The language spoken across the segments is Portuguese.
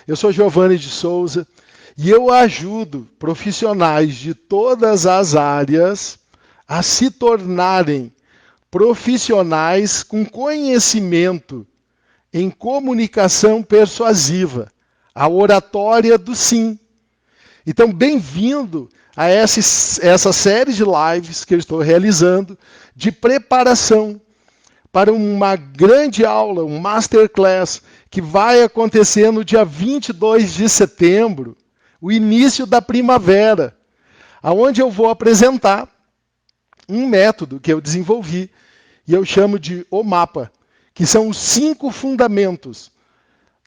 Eu sou Giovanni de Souza e eu ajudo profissionais de todas as áreas a se tornarem profissionais com conhecimento em comunicação persuasiva, a oratória do sim. Então, bem-vindo a essa série de lives que eu estou realizando de preparação para uma grande aula, um masterclass, que vai acontecer no dia 22 de setembro, o início da primavera, onde eu vou apresentar um método que eu desenvolvi, e eu chamo de O Mapa, que são os 5 fundamentos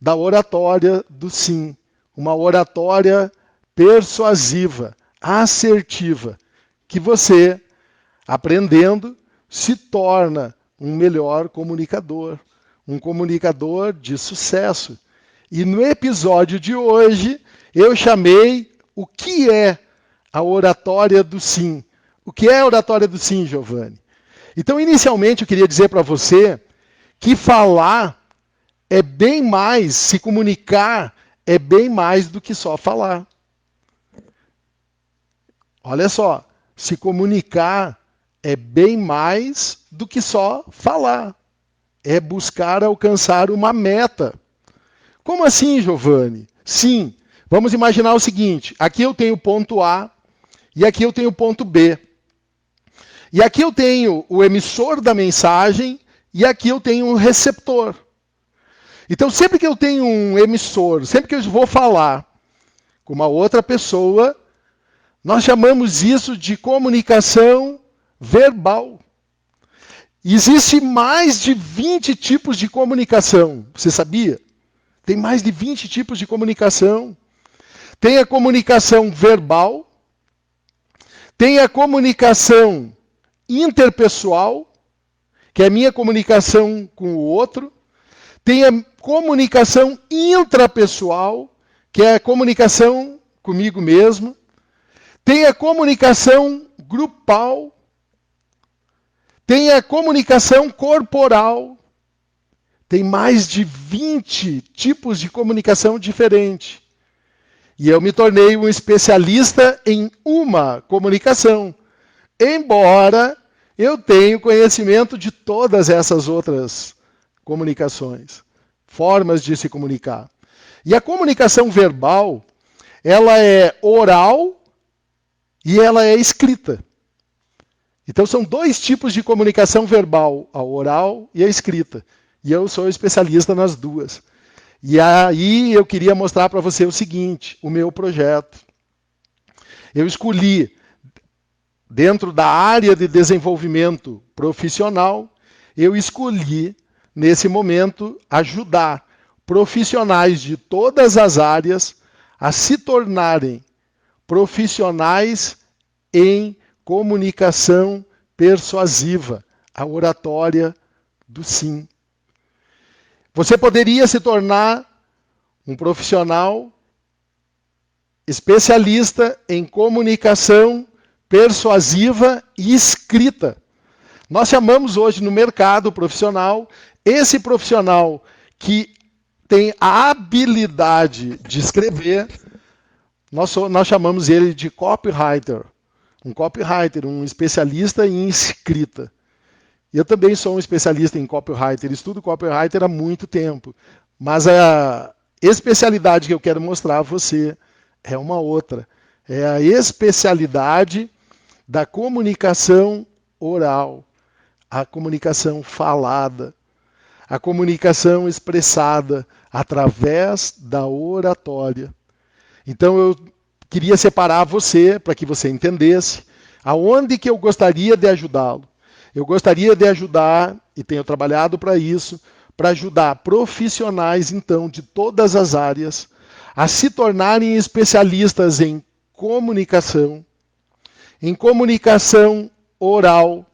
da oratória do sim. Uma oratória persuasiva, assertiva, que você, aprendendo, se torna um melhor comunicador, um comunicador de sucesso. E no episódio de hoje, eu chamei o que é a oratória do sim. O que é a oratória do sim, Giovanni? Então, inicialmente, eu queria dizer para você que falar é bem mais, se comunicar é bem mais do que só falar. Olha só, se comunicar é bem mais do que só falar. É buscar alcançar uma meta. Como assim, Giovanni? Sim, vamos imaginar o seguinte, aqui eu tenho o ponto A e aqui eu tenho o ponto B. E aqui eu tenho o emissor da mensagem e aqui eu tenho um receptor. Então, sempre que eu tenho um emissor, sempre que eu vou falar com uma outra pessoa, nós chamamos isso de comunicação verbal. Existe mais de 20 tipos de comunicação. Você sabia? Tem mais de 20 tipos de comunicação. Tem a comunicação verbal, tem a comunicação interpessoal, que é a minha comunicação com o outro. Tem a comunicação intrapessoal, que é a comunicação comigo mesmo. Tem a comunicação grupal. Tem a comunicação corporal. Tem mais de 20 tipos de comunicação diferente. E eu me tornei um especialista em uma comunicação, embora eu tenha conhecimento de todas essas outras comunicações, formas de se comunicar. E a comunicação verbal, ela é oral e ela é escrita. Então são 2 tipos de comunicação verbal, a oral e a escrita. E eu sou especialista nas 2. E aí eu queria mostrar para você o seguinte, o meu projeto. Eu escolhi, dentro da área de desenvolvimento profissional, eu escolhi, nesse momento, ajudar profissionais de todas as áreas a se tornarem profissionais em comunicação persuasiva, a oratória do sim. Você poderia se tornar um profissional especialista em comunicação persuasiva e escrita. Nós chamamos hoje no mercado profissional, esse profissional que tem a habilidade de escrever, nós chamamos ele de copywriter. Um copywriter, um especialista em escrita. Eu também sou um especialista em copywriter, estudo copywriter há muito tempo. Mas a especialidade que eu quero mostrar a você é uma outra. É a especialidade da comunicação oral, a comunicação falada, a comunicação expressada através da oratória. Então eu queria separar você, para que você entendesse, aonde que eu gostaria de ajudá-lo. Eu gostaria de ajudar, e tenho trabalhado para isso, para ajudar profissionais, então, de todas as áreas, a se tornarem especialistas em comunicação oral,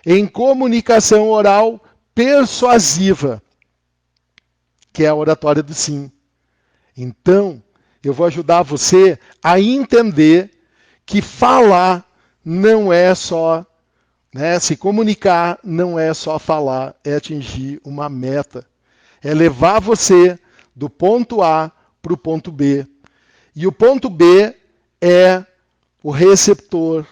em comunicação oral persuasiva, que é a oratória do sim. Então, eu vou ajudar você a entender que falar não é só, se comunicar não é só falar, é atingir uma meta. É levar você do ponto A para o ponto B. E o ponto B é o receptor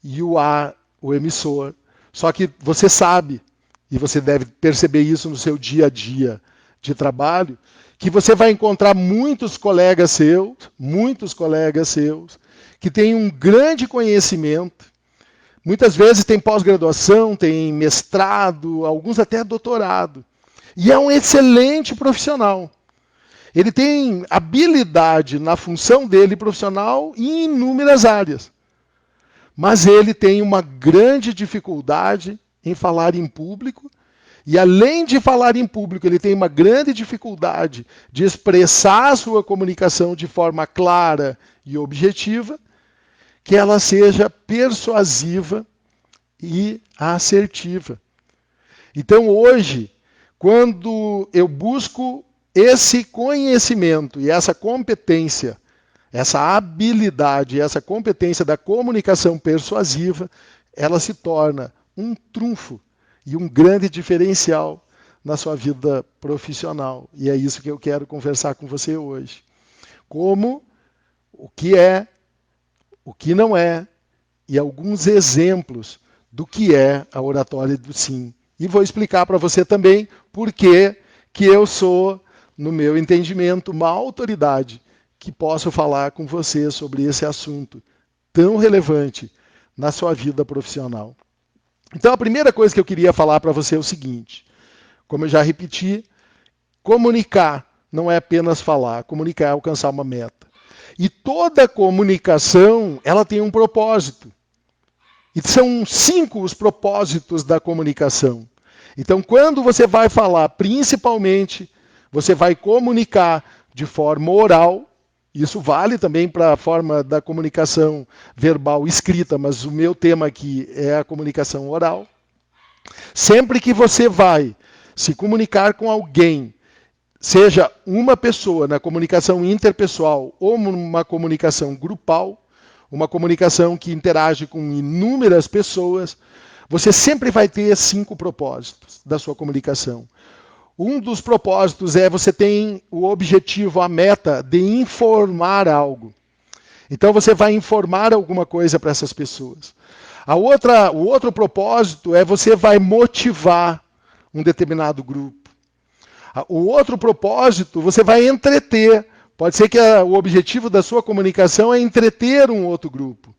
e o A, o emissor. Só que você sabe, e você deve perceber isso no seu dia a dia de trabalho, que você vai encontrar muitos colegas seus, que têm um grande conhecimento, muitas vezes tem pós-graduação, tem mestrado, alguns até doutorado. E é um excelente profissional. Ele tem habilidade na função dele profissional em inúmeras áreas. Mas ele tem uma grande dificuldade em falar em público. E além de falar em público, ele tem uma grande dificuldade de expressar a sua comunicação de forma clara e objetiva, que ela seja persuasiva e assertiva. Então hoje, quando eu busco esse conhecimento e essa competência, essa habilidade, essa competência da comunicação persuasiva, ela se torna um trunfo e um grande diferencial na sua vida profissional. E é isso que eu quero conversar com você hoje. Como, o que é, o que não é, e alguns exemplos do que é a oratória do sim. E vou explicar para você também por que eu sou, no meu entendimento, uma autoridade que posso falar com você sobre esse assunto tão relevante na sua vida profissional. Então, a primeira coisa que eu queria falar para você é o seguinte: como eu já repeti, comunicar não é apenas falar, comunicar é alcançar uma meta. E toda comunicação, ela tem um propósito. E são 5 os propósitos da comunicação. Então, quando você vai falar, principalmente, você vai comunicar de forma oral. Isso vale também para a forma da comunicação verbal escrita, mas o meu tema aqui é a comunicação oral. Sempre que você vai se comunicar com alguém, seja uma pessoa na comunicação interpessoal ou uma comunicação grupal, uma comunicação que interage com inúmeras pessoas, você sempre vai ter 5 propósitos da sua comunicação. Um dos propósitos é você tem o objetivo, a meta de informar algo. Então você vai informar alguma coisa para essas pessoas. O outro propósito é você vai motivar um determinado grupo. O outro propósito, você vai entreter. Pode ser que o objetivo da sua comunicação é entreter um outro grupo.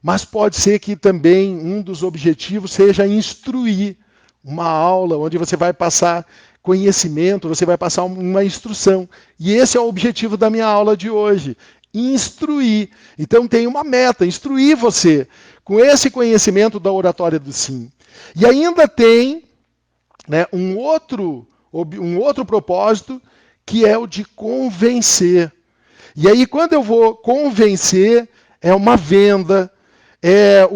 Mas pode ser que também um dos objetivos seja instruir uma aula, onde você vai passar conhecimento, você vai passar uma instrução. E esse é o objetivo da minha aula de hoje, instruir. Então tem uma meta, instruir você com esse conhecimento da oratória do sim. E ainda tem, né, um outro propósito, que é o de convencer. E aí quando eu vou convencer, é uma venda, é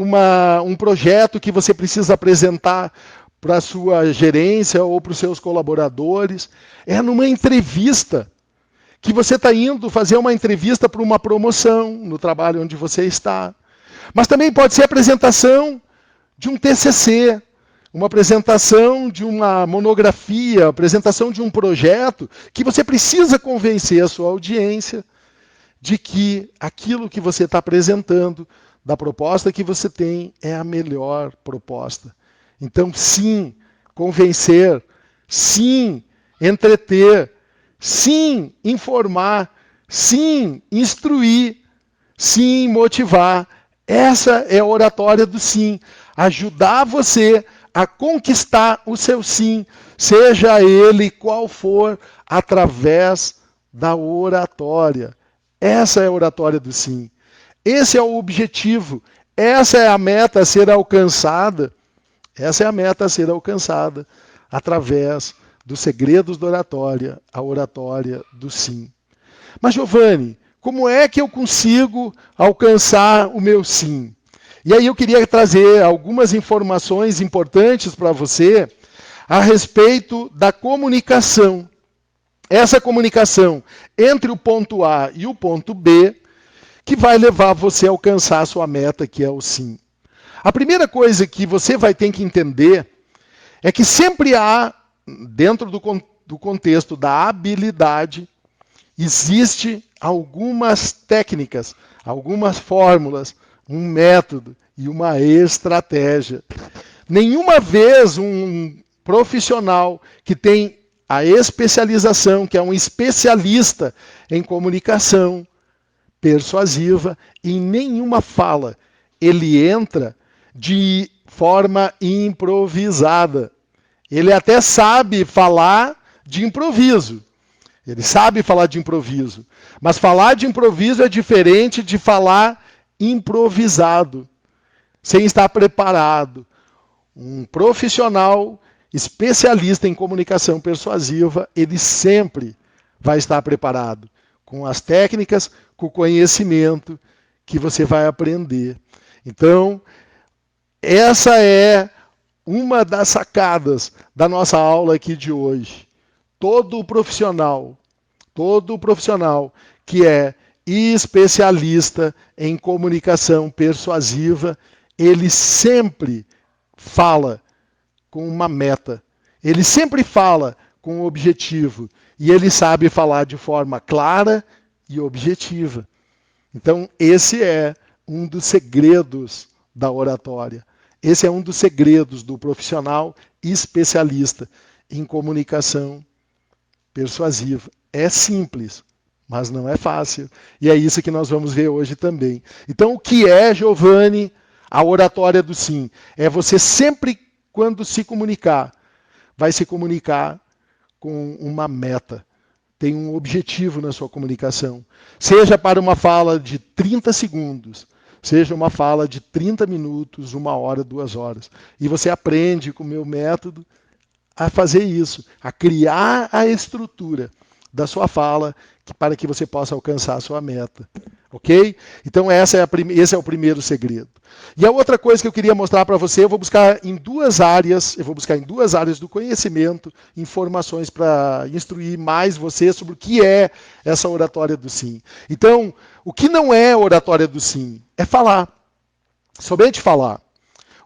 um projeto que você precisa apresentar para a sua gerência ou para os seus colaboradores. É numa entrevista, que você está indo fazer uma entrevista para uma promoção no trabalho onde você está. Mas também pode ser a apresentação de um TCC, uma apresentação de uma monografia, apresentação de um projeto, que você precisa convencer a sua audiência de que aquilo que você está apresentando, da proposta que você tem, é a melhor proposta. Então, sim, convencer, sim, entreter, sim, informar, sim, instruir, sim, motivar. Essa é a oratória do sim. Ajudar você a conquistar o seu sim, seja ele qual for, através da oratória. Essa é a oratória do sim. Esse é o objetivo. Essa é a meta a ser alcançada. Essa é a meta a ser alcançada através dos segredos da oratória, a oratória do sim. Mas, Giovanni, como é que eu consigo alcançar o meu sim? E aí eu queria trazer algumas informações importantes para você a respeito da comunicação. Essa comunicação entre o ponto A e o ponto B, que vai levar você a alcançar a sua meta, que é o sim. A primeira coisa que você vai ter que entender é que sempre há, dentro do contexto da habilidade, Existem algumas técnicas, algumas fórmulas, um método e uma estratégia. Nenhuma vez um profissional que tem a especialização, que é um especialista em comunicação persuasiva, em nenhuma fala ele entra de forma improvisada. Ele até sabe falar de improviso. Ele sabe falar de improviso. Mas falar de improviso é diferente de falar improvisado, sem estar preparado. Um profissional especialista em comunicação persuasiva, ele sempre vai estar preparado com as técnicas, com o conhecimento que você vai aprender. Então, essa é uma das sacadas da nossa aula aqui de hoje. Todo profissional que é especialista em comunicação persuasiva, ele sempre fala com uma meta. Ele sempre fala com um objetivo. E ele sabe falar de forma clara e objetiva. Então, esse é um dos segredos da oratória. Esse é um dos segredos do profissional especialista em comunicação persuasiva. É simples, mas não é fácil. E é isso que nós vamos ver hoje também. Então, o que é, Giovanni, a oratória do sim? É você sempre, quando se comunicar, vai se comunicar com uma meta. Tem um objetivo na sua comunicação. Seja para uma fala de 30 segundos, seja uma fala de 30 minutos, 1 hora, 2 horas. E você aprende com o meu método a fazer isso, a criar a estrutura da sua fala para que você possa alcançar a sua meta. Ok? Então esse é o primeiro segredo. E a outra coisa que eu queria mostrar para você, eu vou buscar em duas áreas do conhecimento, informações para instruir mais você sobre o que é essa oratória do sim. Então, o que não é oratória do sim? É falar. Somente falar.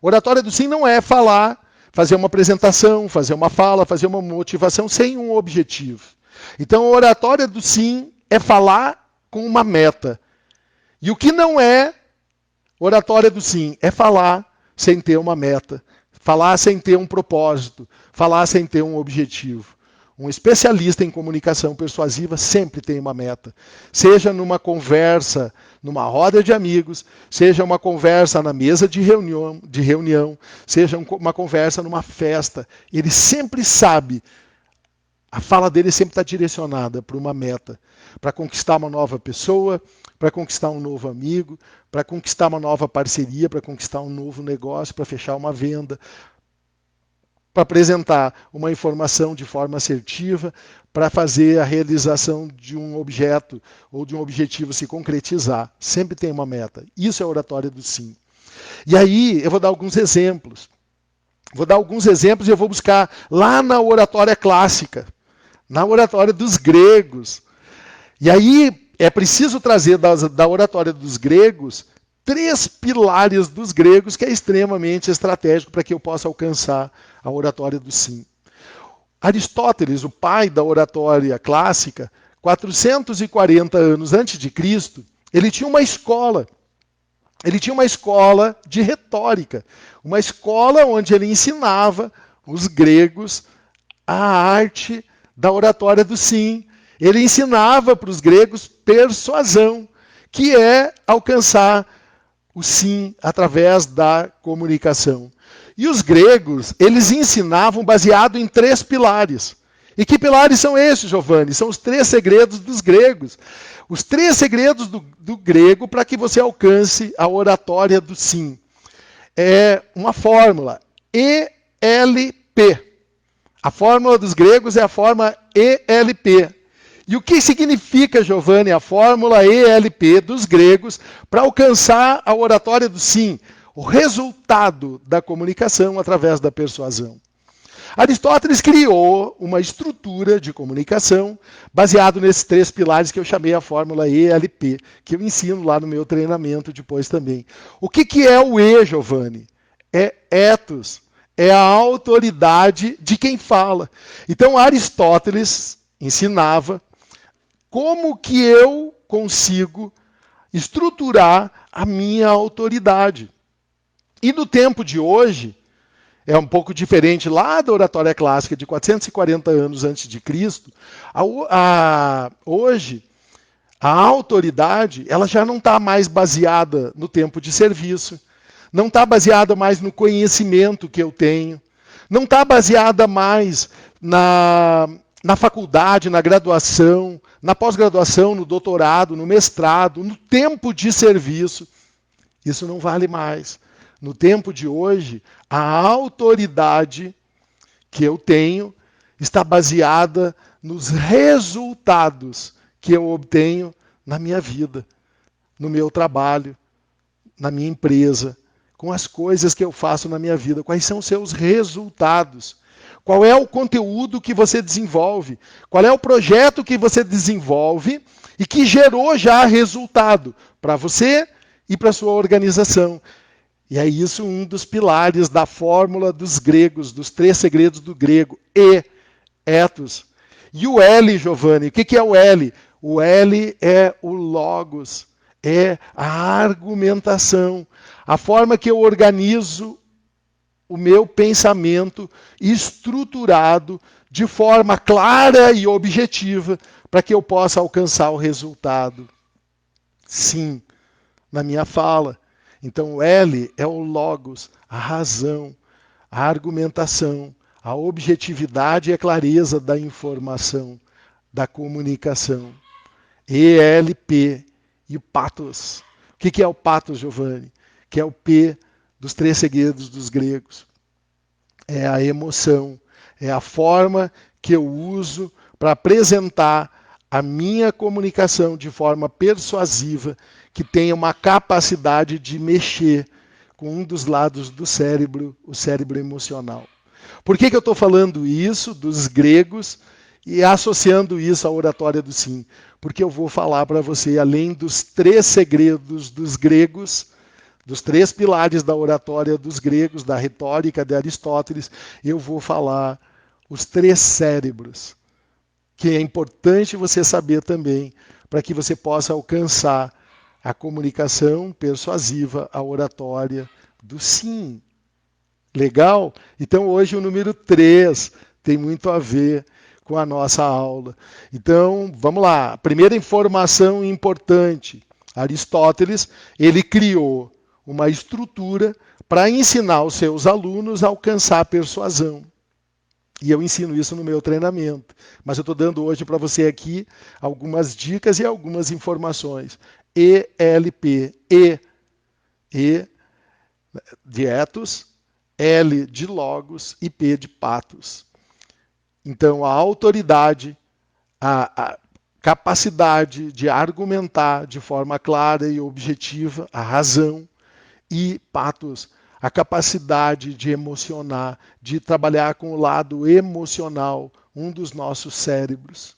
Oratória do sim não é falar, fazer uma apresentação, fazer uma fala, fazer uma motivação sem um objetivo. Então, a oratória do sim é falar com uma meta. E o que não é oratória do sim? É falar sem ter uma meta, falar sem ter um propósito, falar sem ter um objetivo. Um especialista em comunicação persuasiva sempre tem uma meta. Seja numa conversa, numa roda de amigos, seja uma conversa na mesa de reunião, seja uma conversa numa festa. Ele sempre sabe, a fala dele sempre está direcionada para uma meta, para conquistar uma nova pessoa, para conquistar um novo amigo, para conquistar uma nova parceria, para conquistar um novo negócio, para fechar uma venda, para apresentar uma informação de forma assertiva, para fazer a realização de um objeto ou de um objetivo se concretizar. Sempre tem uma meta. Isso é a oratória do sim. E aí eu vou dar alguns exemplos. E eu vou buscar lá na oratória clássica, na oratória dos gregos. E aí é preciso trazer da oratória dos gregos 3 pilares dos gregos que é extremamente estratégico para que eu possa alcançar a oratória do sim. Aristóteles, o pai da oratória clássica, 440 anos antes de Cristo, ele tinha uma escola. Ele tinha uma escola de retórica, uma escola onde ele ensinava os gregos a arte da oratória do sim. Ele ensinava para os gregos persuasão, que é alcançar o sim através da comunicação. E os gregos, eles ensinavam baseado em 3 pilares. E que pilares são esses, Giovanni? São os 3 segredos dos gregos. Os 3 segredos do grego para que você alcance a oratória do sim. É uma fórmula, ELP. A fórmula dos gregos é a fórmula ELP. E o que significa, Giovanni, a fórmula ELP dos gregos para alcançar a oratória do sim? O resultado da comunicação através da persuasão. Aristóteles criou uma estrutura de comunicação baseado nesses 3 pilares que eu chamei a fórmula ELP, que eu ensino lá no meu treinamento depois também. O que é o E, Giovanni? É ethos, é a autoridade de quem fala. Então Aristóteles ensinava como que eu consigo estruturar a minha autoridade. E no tempo de hoje, é um pouco diferente lá da oratória clássica de 440 anos antes de Cristo. Hoje, a autoridade ela já não está mais baseada no tempo de serviço, não está baseada mais no conhecimento que eu tenho, não está baseada mais na faculdade, na graduação, na pós-graduação, no doutorado, no mestrado, no tempo de serviço. Isso não vale mais. No tempo de hoje, a autoridade que eu tenho está baseada nos resultados que eu obtenho na minha vida, no meu trabalho, na minha empresa, com as coisas que eu faço na minha vida. Quais são os seus resultados? Qual é o conteúdo que você desenvolve? Qual é o projeto que você desenvolve e que gerou já resultado para você e para a sua organização? E é isso um dos pilares da fórmula dos gregos, dos 3 segredos do grego, ethos. E o L, Giovanni, o que é o L? O L é o logos, é a argumentação, a forma que eu organizo o meu pensamento estruturado de forma clara e objetiva para que eu possa alcançar o resultado. Sim, na minha fala. Então, o L é o logos, a razão, a argumentação, a objetividade e a clareza da informação, da comunicação. ELP e o pathos. O que é o pathos, Giovanni? Que é o P dos 3 segredos dos gregos. É a emoção, é a forma que eu uso para apresentar a minha comunicação de forma persuasiva, que tenha uma capacidade de mexer com um dos lados do cérebro, o cérebro emocional. Por que eu estou falando isso dos gregos e associando isso à oratória do sim? Porque eu vou falar para você, além dos 3 segredos dos gregos, dos 3 pilares da oratória dos gregos, da retórica de Aristóteles, eu vou falar os 3 cérebros, que é importante você saber também, para que você possa alcançar a comunicação persuasiva, a oratória do sim. Legal? Então hoje o número 3 tem muito a ver com a nossa aula. Então, vamos lá. A primeira informação importante. Aristóteles, ele criou uma estrutura para ensinar os seus alunos a alcançar a persuasão. E eu ensino isso no meu treinamento. Mas eu estou dando hoje para você aqui algumas dicas e algumas informações. ELP. E de ethos, L de logos e P de pathos. Então, a autoridade, a capacidade de argumentar de forma clara e objetiva, a razão, e pathos, a capacidade de emocionar, de trabalhar com o lado emocional, um dos nossos cérebros.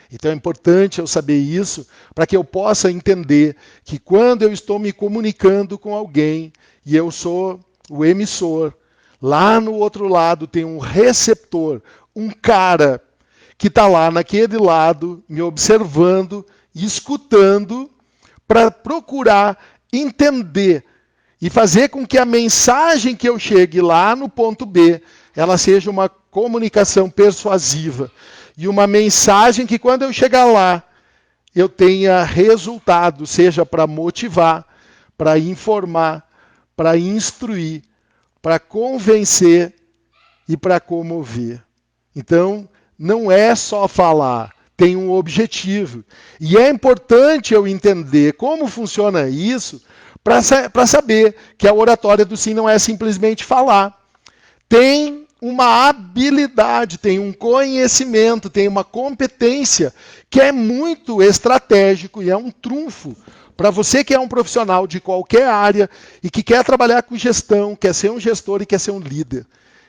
Então é importante eu saber isso para que eu possa entender que quando eu estou me comunicando com alguém e eu sou o emissor, lá no outro lado tem um receptor, um cara que está lá naquele lado me observando e escutando para procurar entender e fazer com que a mensagem que eu chegue lá no ponto B, ela seja uma comunicação persuasiva. E uma mensagem que quando eu chegar lá, eu tenha resultado, seja para motivar, para informar, para instruir, para convencer e para comover. Então, não é só falar, tem um objetivo. E é importante eu entender como funciona isso, para saber que a oratória do sim não é simplesmente falar. Tem uma habilidade, tem um conhecimento, tem uma competência que é muito estratégico e é um trunfo para você que é um profissional de qualquer área e que quer trabalhar com gestão, quer ser um gestor e quer ser um líder.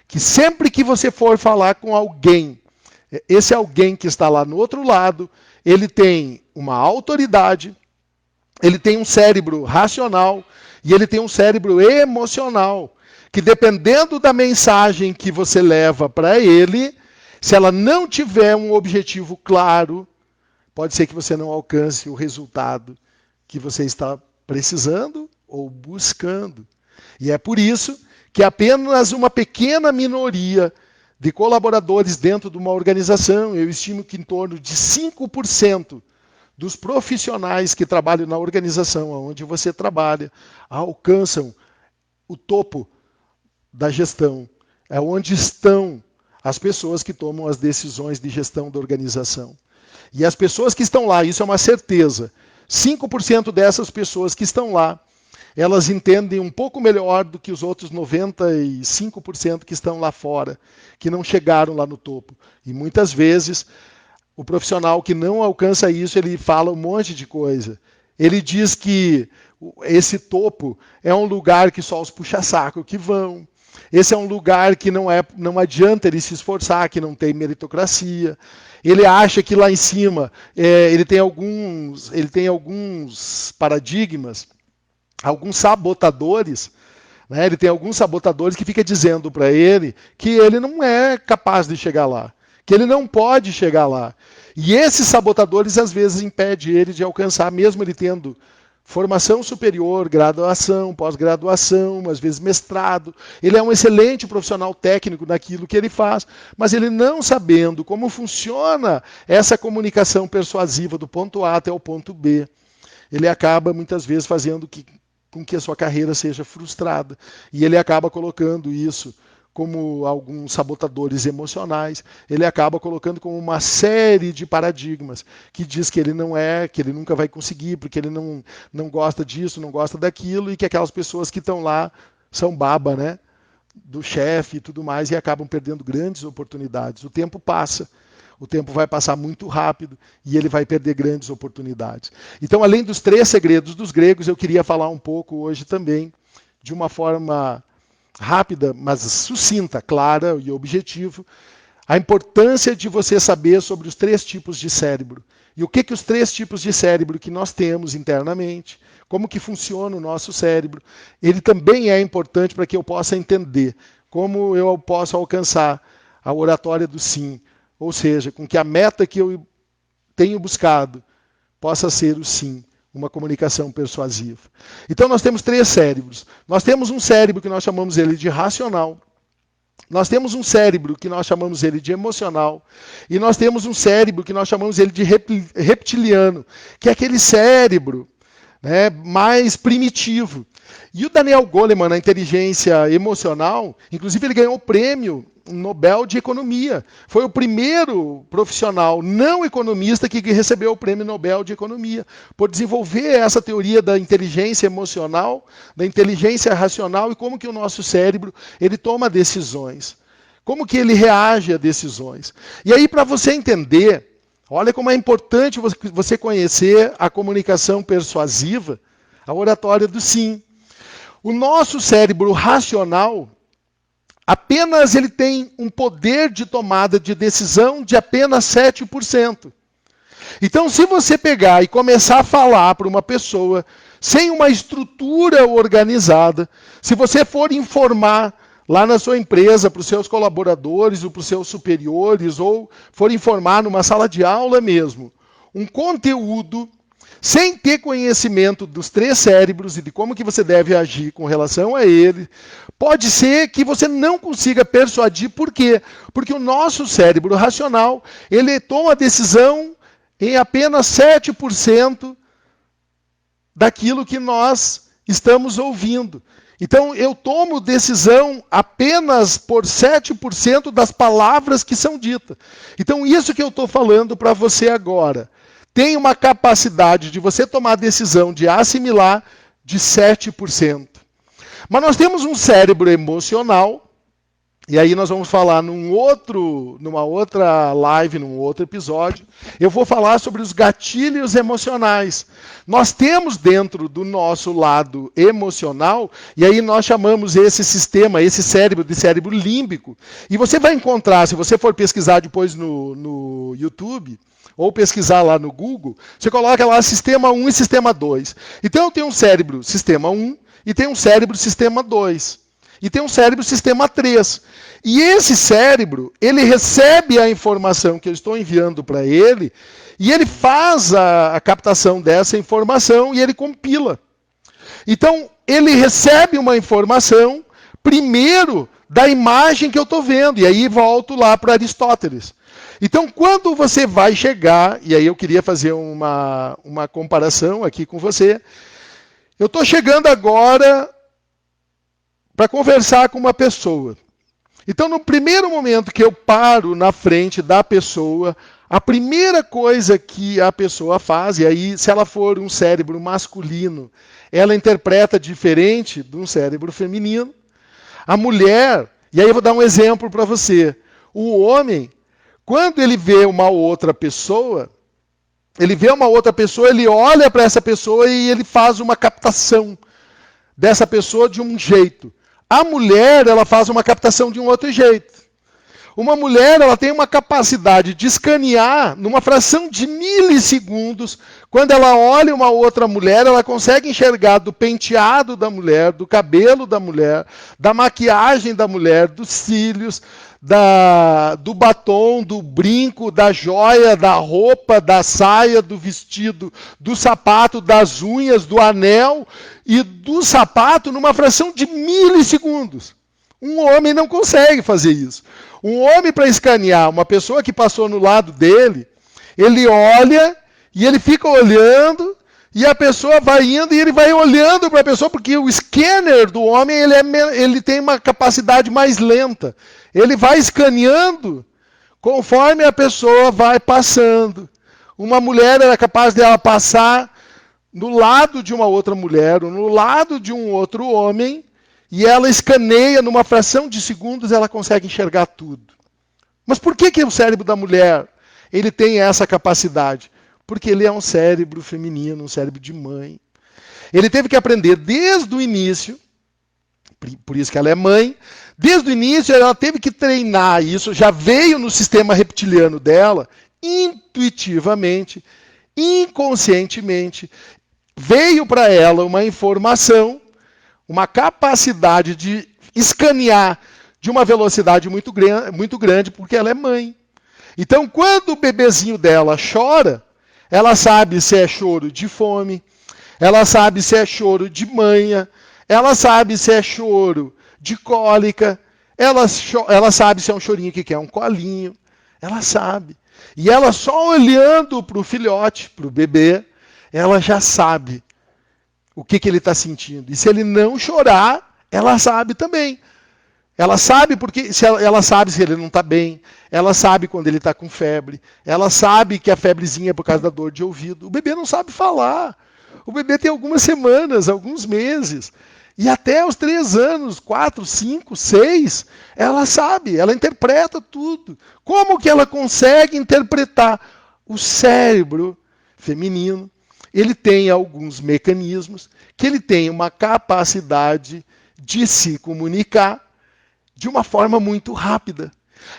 Que sempre que você for falar com alguém, esse alguém que está lá no outro lado, ele tem uma autoridade, ele tem um cérebro racional e ele tem um cérebro emocional, que dependendo da mensagem que você leva para ele, se ela não tiver um objetivo claro, pode ser que você não alcance o resultado que você está precisando ou buscando. E é por isso que apenas uma pequena minoria de colaboradores dentro de uma organização, eu estimo que em torno de 5% dos profissionais que trabalham na organização onde você trabalha, alcançam o topo da gestão. É onde estão as pessoas que tomam as decisões de gestão da organização. E as pessoas que estão lá, isso é uma certeza, 5% dessas pessoas que estão lá, elas entendem um pouco melhor do que os outros 95% que estão lá fora, que não chegaram lá no topo. E muitas vezes, o profissional que não alcança isso, ele fala um monte de coisa. Ele diz que esse topo é um lugar que só os puxa-saco que vão. Esse é um lugar que não adianta ele se esforçar, que não tem meritocracia. Ele acha que lá em cima ele tem alguns paradigmas, alguns sabotadores, né? Ele tem alguns sabotadores que ficam dizendo para ele que ele não é capaz de chegar lá, que ele não pode chegar lá. E esses sabotadores às vezes impedem ele de alcançar, mesmo ele tendo formação superior, graduação, pós-graduação, às vezes mestrado. Ele é um excelente profissional técnico naquilo que ele faz, mas ele não sabendo como funciona essa comunicação persuasiva do ponto A até o ponto B, ele acaba muitas vezes fazendo com que a sua carreira seja frustrada. E ele acaba colocando isso como alguns sabotadores emocionais, ele acaba colocando como uma série de paradigmas que diz que ele não é, que ele nunca vai conseguir, porque ele não gosta disso, não gosta daquilo, e que aquelas pessoas que estão lá são baba, né, do chefe e tudo mais, e acabam perdendo grandes oportunidades. O tempo passa, o tempo vai passar muito rápido e ele vai perder grandes oportunidades. Então, além dos 3 segredos dos gregos, eu queria falar um pouco hoje também, de uma forma rápida, mas sucinta, clara e objetivo, a importância de você saber sobre os 3 tipos de cérebro. E o que os 3 tipos de cérebro que nós temos internamente, como que funciona o nosso cérebro, ele também é importante para que eu possa entender como eu posso alcançar a oratória do sim, ou seja, com que a meta que eu tenho buscado possa ser o sim. Uma comunicação persuasiva. Então nós temos 3 cérebros. Nós temos um cérebro que nós chamamos ele de racional. Nós temos um cérebro que nós chamamos ele de emocional. E nós temos um cérebro que nós chamamos ele de reptiliano, que é aquele cérebro, né, mais primitivo. E o Daniel Goleman, na inteligência emocional, inclusive ele ganhou o prêmio Nobel de Economia. Foi o primeiro profissional não economista que recebeu o prêmio Nobel de Economia, por desenvolver essa teoria da inteligência emocional, da inteligência racional e como que o nosso cérebro ele toma decisões, como que ele reage a decisões. E aí, para você entender, olha como é importante você conhecer a comunicação persuasiva, a oratória do sim. O nosso cérebro racional, apenas ele tem um poder de tomada de decisão de apenas 7%. Então, se você pegar e começar a falar para uma pessoa sem uma estrutura organizada, se você for informar lá na sua empresa para os seus colaboradores ou para os seus superiores, ou for informar numa sala de aula mesmo, um conteúdo sem ter conhecimento dos 3 cérebros e de como que você deve agir com relação a ele, pode ser que você não consiga persuadir. Por quê? Porque o nosso cérebro racional, ele toma a decisão em apenas 7% daquilo que nós estamos ouvindo. Então, eu tomo decisão apenas por 7% das palavras que são ditas. Então, isso que eu estou falando para você agora, tem uma capacidade de você tomar a decisão de assimilar de 7%. Mas nós temos um cérebro emocional, e aí nós vamos falar numa outra live, num outro episódio, eu vou falar sobre os gatilhos emocionais. Nós temos dentro do nosso lado emocional, e aí nós chamamos esse sistema, esse cérebro, de cérebro límbico. E você vai encontrar, se você for pesquisar depois no YouTube, ou pesquisar lá no Google, você coloca lá sistema 1 e sistema 2. Então eu tenho um cérebro sistema 1 e tenho um cérebro sistema 2. e tem um cérebro sistema 3. E esse cérebro, ele recebe a informação que eu estou enviando para ele, e ele faz a captação dessa informação e ele compila. Então, ele recebe uma informação, primeiro, da imagem que eu estou vendo, e aí volto lá para Aristóteles. Então, quando você vai chegar, e aí eu queria fazer uma comparação aqui com você, eu estou chegando agora para conversar com uma pessoa. Então, no primeiro momento que eu paro na frente da pessoa, a primeira coisa que a pessoa faz, e aí, se ela for um cérebro masculino, ela interpreta diferente de um cérebro feminino. A mulher, e aí eu vou dar um exemplo para você. O homem, quando ele vê uma outra pessoa, ele olha para essa pessoa e ele faz uma captação dessa pessoa de um jeito. A mulher, ela faz uma captação de um outro jeito. Uma mulher, ela tem uma capacidade de escanear numa fração de milissegundos. Quando ela olha uma outra mulher, ela consegue enxergar do penteado da mulher, do cabelo da mulher, da maquiagem da mulher, dos cílios, do batom, do brinco, da joia, da roupa, da saia, do vestido, do sapato, das unhas, do anel e do sapato numa fração de milissegundos. Um homem não consegue fazer isso. Um homem, para escanear uma pessoa que passou no lado dele, ele olha e ele fica olhando e a pessoa vai indo e ele vai olhando para a pessoa, porque o scanner do homem ele tem uma capacidade mais lenta. Ele vai escaneando conforme a pessoa vai passando. Uma mulher era capaz de ela passar no lado de uma outra mulher ou no lado de um outro homem, e ela escaneia numa fração de segundos, ela consegue enxergar tudo. Mas por que o cérebro da mulher ele tem essa capacidade? Porque ele é um cérebro feminino, um cérebro de mãe. Ele teve que aprender desde o início, por isso que ela é mãe, desde o início ela teve que treinar isso, já veio no sistema reptiliano dela, intuitivamente, inconscientemente, veio para ela uma informação, uma capacidade de escanear de uma velocidade muito grande, porque ela é mãe. Então, quando o bebezinho dela chora, ela sabe se é choro de fome, ela sabe se é choro de manha, ela sabe se é choro de cólica, ela sabe se é um chorinho que quer um colinho, ela sabe. E ela só olhando para o filhote, para o bebê, ela já sabe o que ele está sentindo. E se ele não chorar, ela sabe também. Ela sabe porque ela sabe se ele não está bem, ela sabe quando ele está com febre, ela sabe que a febrezinha é por causa da dor de ouvido. O bebê não sabe falar. O bebê tem algumas semanas, alguns meses. E até aos 3 anos, 4, 5, 6, ela sabe, ela interpreta tudo. Como que ela consegue interpretar? O cérebro feminino, ele tem alguns mecanismos, que ele tem uma capacidade de se comunicar de uma forma muito rápida.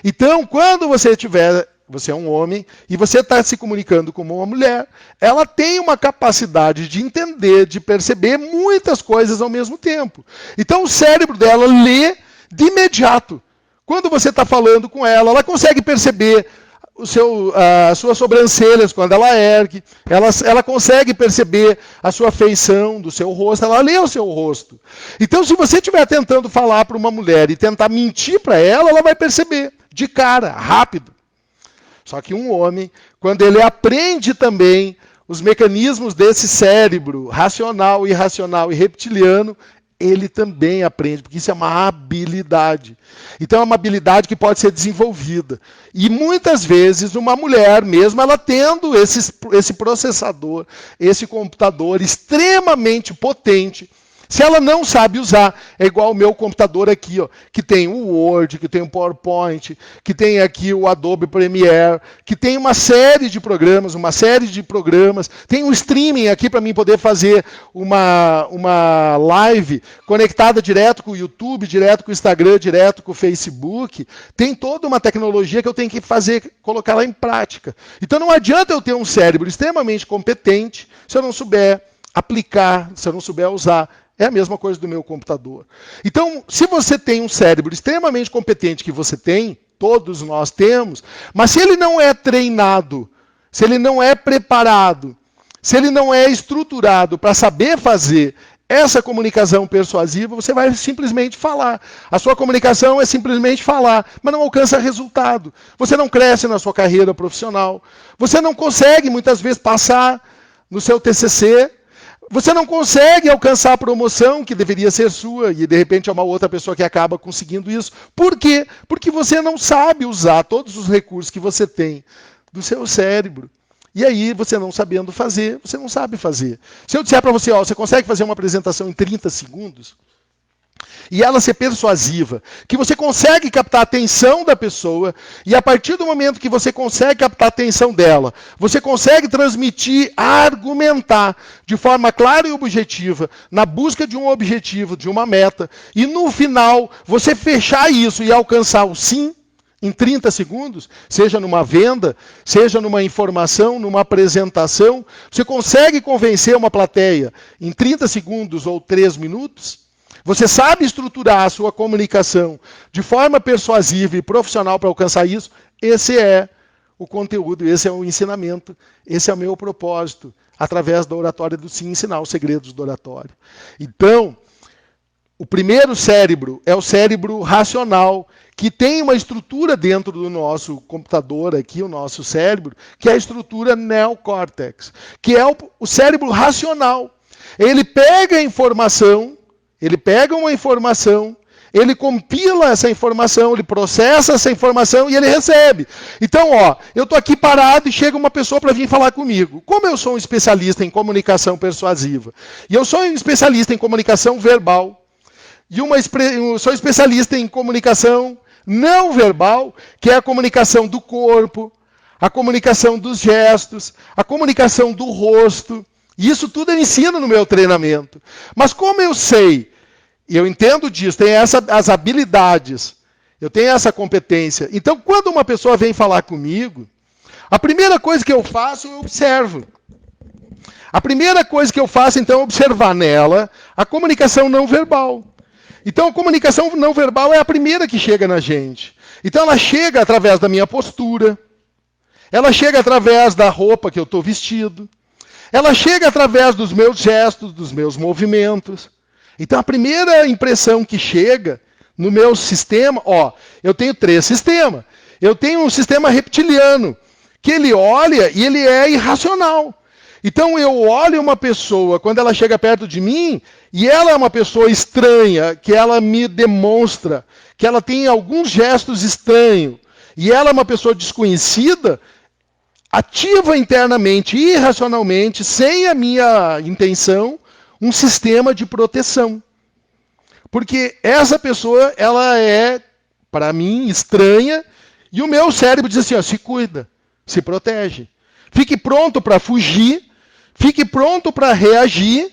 Então, quando você é um homem e você está se comunicando com uma mulher, ela tem uma capacidade de entender, de perceber muitas coisas ao mesmo tempo. Então, o cérebro dela lê de imediato. Quando você está falando com ela, ela consegue perceber as suas sobrancelhas quando ela ergue, ela consegue perceber a sua feição do seu rosto, ela lê o seu rosto. Então, se você estiver tentando falar para uma mulher e tentar mentir para ela, ela vai perceber de cara, rápido. Só que um homem, quando ele aprende também os mecanismos desse cérebro racional, irracional e reptiliano, ele também aprende, porque isso é uma habilidade. Então é uma habilidade que pode ser desenvolvida. E muitas vezes uma mulher, mesmo ela tendo esse processador, esse computador extremamente potente, se ela não sabe usar, é igual o meu computador aqui, ó, que tem o Word, que tem o PowerPoint, que tem aqui o Adobe Premiere, que tem uma série de programas, tem um streaming aqui para mim poder fazer uma live conectada direto com o YouTube, direto com o Instagram, direto com o Facebook. Tem toda uma tecnologia que eu tenho que colocar lá em prática. Então não adianta eu ter um cérebro extremamente competente se eu não souber aplicar, se eu não souber usar É a mesma coisa do meu computador. Então, se você tem um cérebro extremamente competente, que você tem, todos nós temos, mas se ele não é treinado, se ele não é preparado, se ele não é estruturado para saber fazer essa comunicação persuasiva, você vai simplesmente falar. A sua comunicação é simplesmente falar, mas não alcança resultado. Você não cresce na sua carreira profissional. Você não consegue, muitas vezes, passar no seu TCC. Você não consegue alcançar a promoção que deveria ser sua e, de repente, é uma outra pessoa que acaba conseguindo isso. Por quê? Porque você não sabe usar todos os recursos que você tem do seu cérebro. E aí, você não sabendo fazer, você não sabe fazer. Se eu disser para você, você consegue fazer uma apresentação em 30 segundos, e ela ser persuasiva, que você consegue captar a atenção da pessoa, e a partir do momento que você consegue captar a atenção dela, você consegue transmitir, argumentar de forma clara e objetiva, na busca de um objetivo, de uma meta, e no final, você fechar isso e alcançar o sim, em 30 segundos, seja numa venda, seja numa informação, numa apresentação, você consegue convencer uma plateia em 30 segundos ou 3 minutos? Você sabe estruturar a sua comunicação de forma persuasiva e profissional para alcançar isso? Esse é o conteúdo, esse é o ensinamento, esse é o meu propósito, através da oratória do sim, ensinar os segredos do oratório. Então, o primeiro cérebro é o cérebro racional, que tem uma estrutura dentro do nosso computador aqui, o nosso cérebro, que é a estrutura neocórtex, que é o cérebro racional. Ele pega a informação, ele pega uma informação, ele compila essa informação, ele processa essa informação e ele recebe. Então, eu estou aqui parado e chega uma pessoa para vir falar comigo. Como eu sou um especialista em comunicação persuasiva, e eu sou um especialista em comunicação verbal, e sou especialista em comunicação não verbal, que é a comunicação do corpo, a comunicação dos gestos, a comunicação do rosto. E isso tudo eu ensino no meu treinamento. Mas como eu sei, e eu entendo disso, tenho as habilidades, eu tenho essa competência. Então, quando uma pessoa vem falar comigo, a primeira coisa que eu faço, eu observo. A primeira coisa que eu faço, então, é observar nela a comunicação não verbal. Então, a comunicação não verbal é a primeira que chega na gente. Então, ela chega através da minha postura, ela chega através da roupa que eu estou vestido, ela chega através dos meus gestos, dos meus movimentos. Então, a primeira impressão que chega no meu sistema, eu tenho 3 sistemas. Eu tenho um sistema reptiliano, que ele olha e ele é irracional. Então, eu olho uma pessoa, quando ela chega perto de mim, e ela é uma pessoa estranha, que ela me demonstra, que ela tem alguns gestos estranhos, e ela é uma pessoa desconhecida, ativa internamente, irracionalmente, sem a minha intenção, um sistema de proteção. Porque essa pessoa, ela é, para mim, estranha, e o meu cérebro diz assim, se cuida, se protege. Fique pronto para fugir, fique pronto para reagir,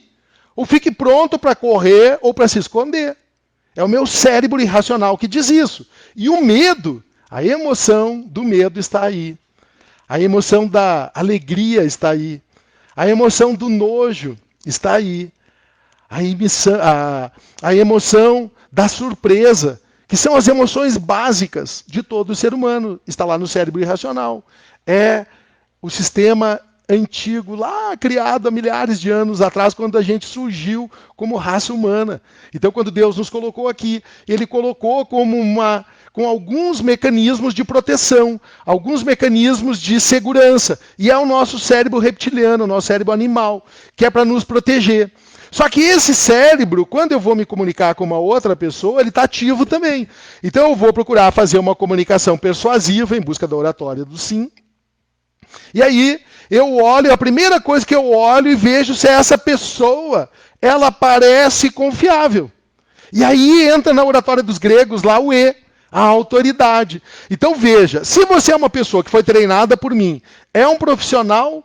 ou fique pronto para correr ou para se esconder. É o meu cérebro irracional que diz isso. E o medo, a emoção do medo está aí. A emoção da alegria está aí. A emoção do nojo está aí. A emoção da surpresa, que são as emoções básicas de todo ser humano, está lá no cérebro irracional. É o sistema antigo, lá criado há milhares de anos atrás, quando a gente surgiu como raça humana. Então, quando Deus nos colocou aqui, Ele colocou com alguns mecanismos de proteção, alguns mecanismos de segurança. E é o nosso cérebro reptiliano, o nosso cérebro animal, que é para nos proteger. Só que esse cérebro, quando eu vou me comunicar com uma outra pessoa, ele está ativo também. Então eu vou procurar fazer uma comunicação persuasiva em busca da oratória do sim. E aí eu olho, a primeira coisa que eu olho e vejo se essa pessoa, ela parece confiável. E aí entra na oratória dos gregos lá o E, a autoridade. Então veja, se você é uma pessoa que foi treinada por mim, é um profissional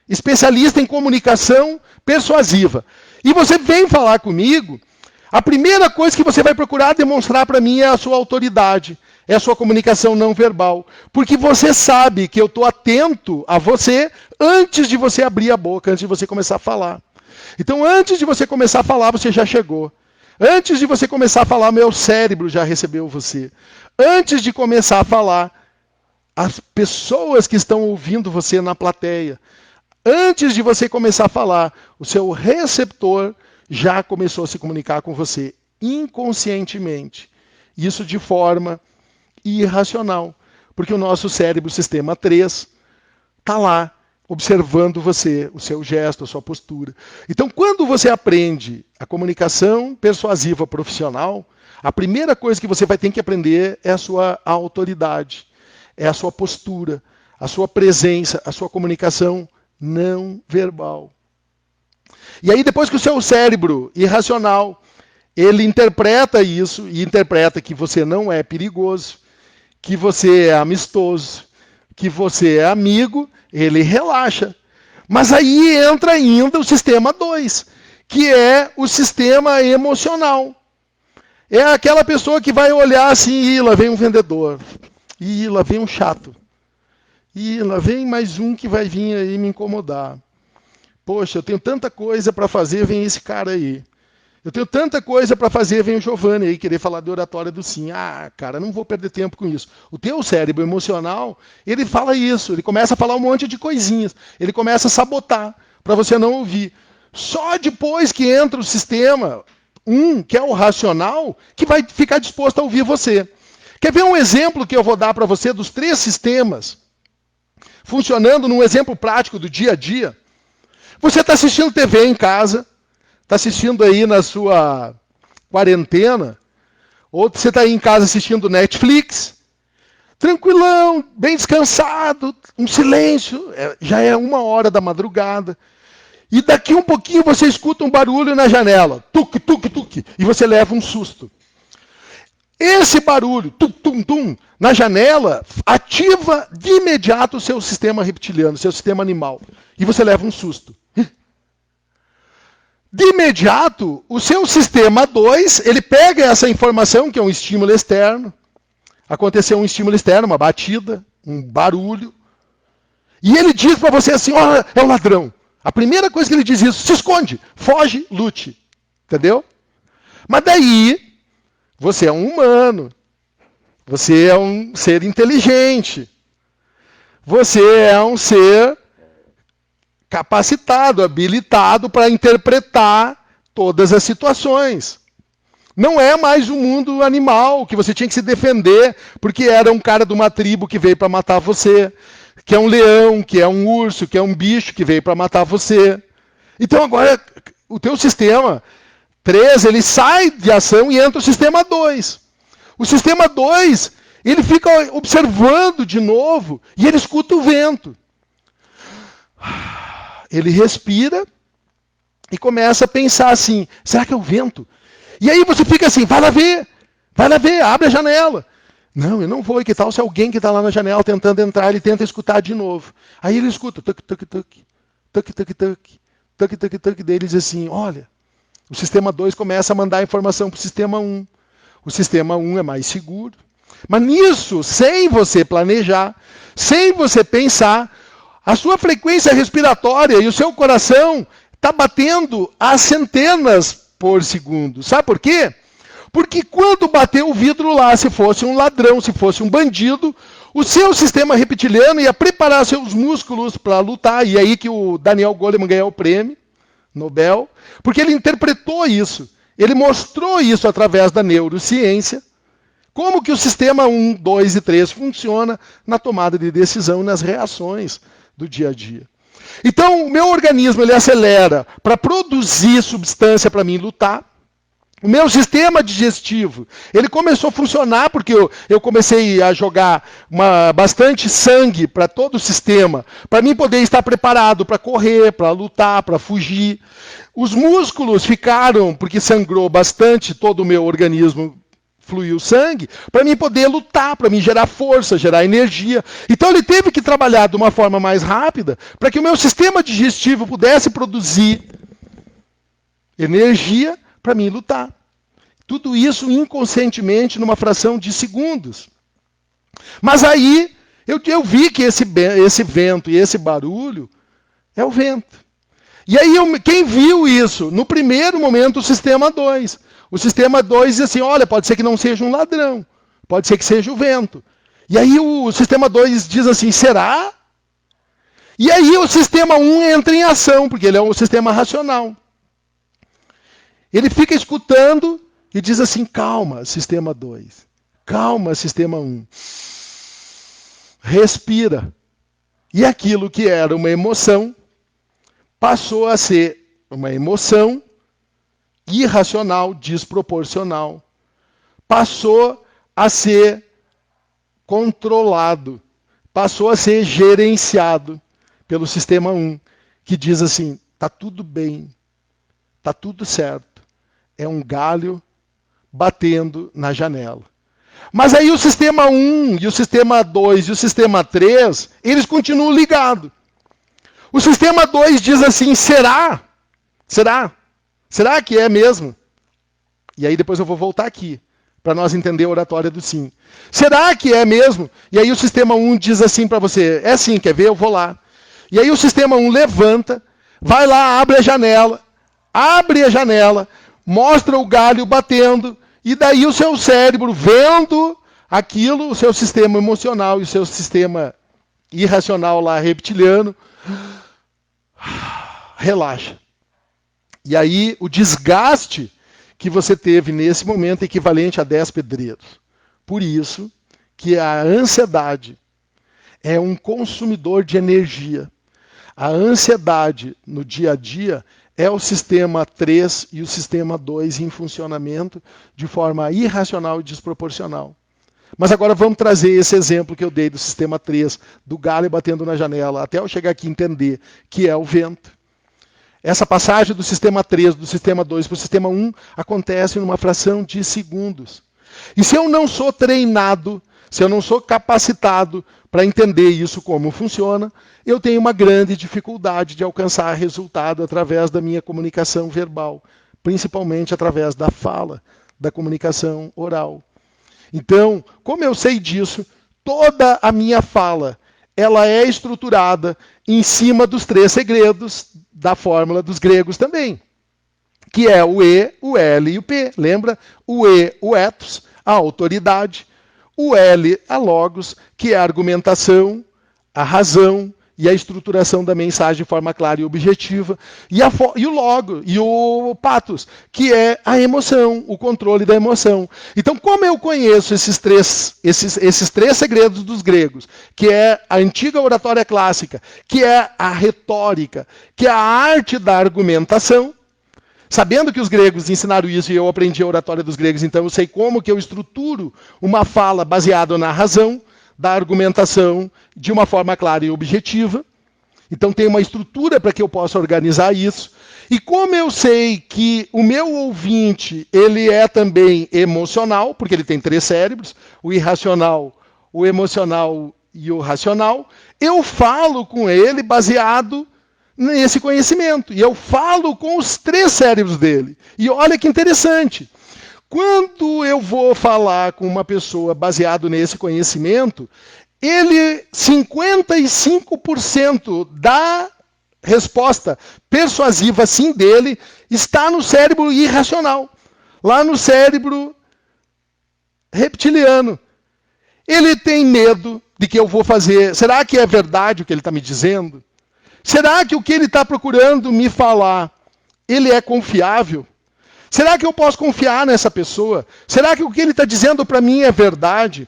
especialista em comunicação persuasiva, e você vem falar comigo, a primeira coisa que você vai procurar demonstrar para mim é a sua autoridade, é a sua comunicação não verbal. Porque você sabe que eu estou atento a você antes de você abrir a boca, antes de você começar a falar. Então, antes de você começar a falar, você já chegou. Antes de você começar a falar, meu cérebro já recebeu você. Antes de começar a falar, as pessoas que estão ouvindo você na plateia. Antes de você começar a falar, o seu receptor já começou a se comunicar com você inconscientemente. Isso de forma irracional. Porque o nosso cérebro, sistema 3, está lá, observando você, o seu gesto, a sua postura. Então, quando você aprende a comunicação persuasiva profissional, a primeira coisa que você vai ter que aprender é a sua autoridade, é a sua postura, a sua presença, a sua comunicação não verbal. E aí, depois que o seu cérebro irracional, ele interpreta isso, e interpreta que você não é perigoso, que você é amistoso, que você é amigo, ele relaxa. Mas aí entra ainda o sistema 2, que é o sistema emocional. É aquela pessoa que vai olhar assim, ih, lá vem um vendedor, ih, lá vem um chato, ih, lá vem mais um que vai vir aí me incomodar. Poxa, eu tenho tanta coisa para fazer, vem esse cara aí. Eu tenho tanta coisa para fazer, vem o Giovanni aí querer falar de oratória do sim. Ah, cara, não vou perder tempo com isso. O teu cérebro emocional, ele fala isso, ele começa a falar um monte de coisinhas, ele começa a sabotar para você não ouvir. Só depois que entra o sistema 1, que é o racional, que vai ficar disposto a ouvir você. Quer ver um exemplo que eu vou dar para você dos 3 sistemas, funcionando num exemplo prático do dia a dia? Você está assistindo TV em casa, está assistindo aí na sua quarentena, ou você está aí em casa assistindo Netflix, tranquilão, bem descansado, um silêncio, já é 1h da madrugada, e daqui um pouquinho você escuta um barulho na janela, tuc, tuc, tuc, e você leva um susto. Esse barulho, tum, tum, tum, na janela, ativa de imediato o seu sistema reptiliano, seu sistema animal, e você leva um susto. De imediato, o seu sistema 2, ele pega essa informação, que é um estímulo externo. Aconteceu um estímulo externo, uma batida, um barulho. E ele diz para você assim, olha, é o ladrão. A primeira coisa que ele diz é isso, se esconde, foge, lute. Entendeu? Mas daí, você é um humano. Você é um ser inteligente. Você é um ser capacitado, habilitado para interpretar todas as situações. Não é mais um mundo animal, que você tinha que se defender, porque era um cara de uma tribo que veio para matar você, que é um leão, que é um urso, que é um bicho que veio para matar você. Então agora, o teu sistema 3, ele sai de ação e entra o sistema 2. O sistema 2, ele fica observando de novo, e ele escuta o vento. Ele respira e começa a pensar assim, será que é o vento? E aí você fica assim, vai lá ver, abre a janela. Não, eu não vou, e que tal se alguém que está lá na janela tentando entrar, ele tenta escutar de novo. Aí ele escuta, tuc, tuc, tuc, tuc, tuc, tuc, tuc, tuc, tuc, daí ele diz assim, olha, o sistema 2 começa a mandar informação para o sistema 1. O sistema 1 é mais seguro. Mas nisso, sem você planejar, sem você pensar, a sua frequência respiratória e o seu coração está batendo a centenas por segundo. Sabe por quê? Porque quando bateu o vidro lá, se fosse um ladrão, se fosse um bandido, o seu sistema reptiliano ia preparar seus músculos para lutar. E aí que o Daniel Goleman ganhou o prêmio Nobel, porque ele interpretou isso. Ele mostrou isso através da neurociência, como que o sistema 1, 2 e 3 funciona na tomada de decisão e nas reações do dia a dia. Então, o meu organismo ele acelera para produzir substância para mim lutar. O meu sistema digestivo, ele começou a funcionar porque eu comecei a jogar bastante sangue para todo o sistema, para mim poder estar preparado para correr, para lutar, para fugir. Os músculos ficaram, porque sangrou bastante todo o meu organismo, fluiu sangue, para mim poder lutar, para mim gerar força, gerar energia. Então ele teve que trabalhar de uma forma mais rápida para que o meu sistema digestivo pudesse produzir energia para mim lutar. Tudo isso inconscientemente numa fração de segundos. Mas aí eu vi que esse vento e esse barulho é o vento. E aí, quem viu isso? No primeiro momento, o sistema 2. O sistema 2 diz assim, olha, pode ser que não seja um ladrão, pode ser que seja o vento. E aí o sistema 2 diz assim, será? E aí o sistema 1 entra em ação, porque ele é um sistema racional. Ele fica escutando e diz assim, calma, sistema 2. Calma, sistema 1. Respira. E aquilo que era uma emoção passou a ser uma emoção irracional, desproporcional. Passou a ser controlado. Passou a ser gerenciado pelo sistema 1, que diz assim, está tudo bem, está tudo certo. É um galho batendo na janela. Mas aí o sistema 1, e o sistema 2 e o sistema 3, eles continuam ligados. O sistema 2 diz assim, será? Será? Será que é mesmo? E aí depois eu vou voltar aqui, para nós entender a oratória do sim. Será que é mesmo? E aí o sistema 1 diz assim para você, é sim, quer ver? Eu vou lá. E aí o sistema 1 levanta, vai lá, abre a janela, mostra o galho batendo, e daí o seu cérebro, vendo aquilo, o seu sistema emocional e o seu sistema irracional lá, reptiliano, relaxa. E aí o desgaste que você teve nesse momento é equivalente a 10 pedreiros. Por isso que a ansiedade é um consumidor de energia. A ansiedade no dia a dia é o sistema 3 e o sistema 2 em funcionamento de forma irracional e desproporcional. Mas agora vamos trazer esse exemplo que eu dei do sistema 3, do galho batendo na janela, até eu chegar aqui e entender que é o vento. Essa passagem do sistema 3, do sistema 2 para o sistema 1 acontece numa fração de segundos. E se eu não sou treinado, se eu não sou capacitado para entender isso como funciona, eu tenho uma grande dificuldade de alcançar resultado através da minha comunicação verbal, principalmente através da fala, da comunicação oral. Então, como eu sei disso, toda a minha fala, ela é estruturada em cima dos 3 segredos da fórmula dos gregos também, que é o E, o L e o P. Lembra? O E, o ethos, a autoridade, o L, a logos, que é a argumentação, a razão e a estruturação da mensagem de forma clara e objetiva, e o logo, e o pathos, que é a emoção, o controle da emoção. Então, como eu conheço esses três segredos dos gregos, que é a antiga oratória clássica, que é a retórica, que é a arte da argumentação, sabendo que os gregos ensinaram isso e eu aprendi a oratória dos gregos, então eu sei como que eu estruturo uma fala baseada na razão, da argumentação, de uma forma clara e objetiva. Então tem uma estrutura para que eu possa organizar isso. E como eu sei que o meu ouvinte, ele é também emocional, porque ele tem 3 cérebros, o irracional, o emocional e o racional, eu falo com ele baseado nesse conhecimento. E eu falo com os 3 cérebros dele. E olha que interessante. Quando eu vou falar com uma pessoa baseado nesse conhecimento, 55% da resposta persuasiva sim dele está no cérebro irracional, lá no cérebro reptiliano. Ele tem medo de que eu vou fazer. Será que é verdade o que ele está me dizendo? Será que o que ele está procurando me falar, ele é confiável? Será que eu posso confiar nessa pessoa? Será que o que ele está dizendo para mim é verdade?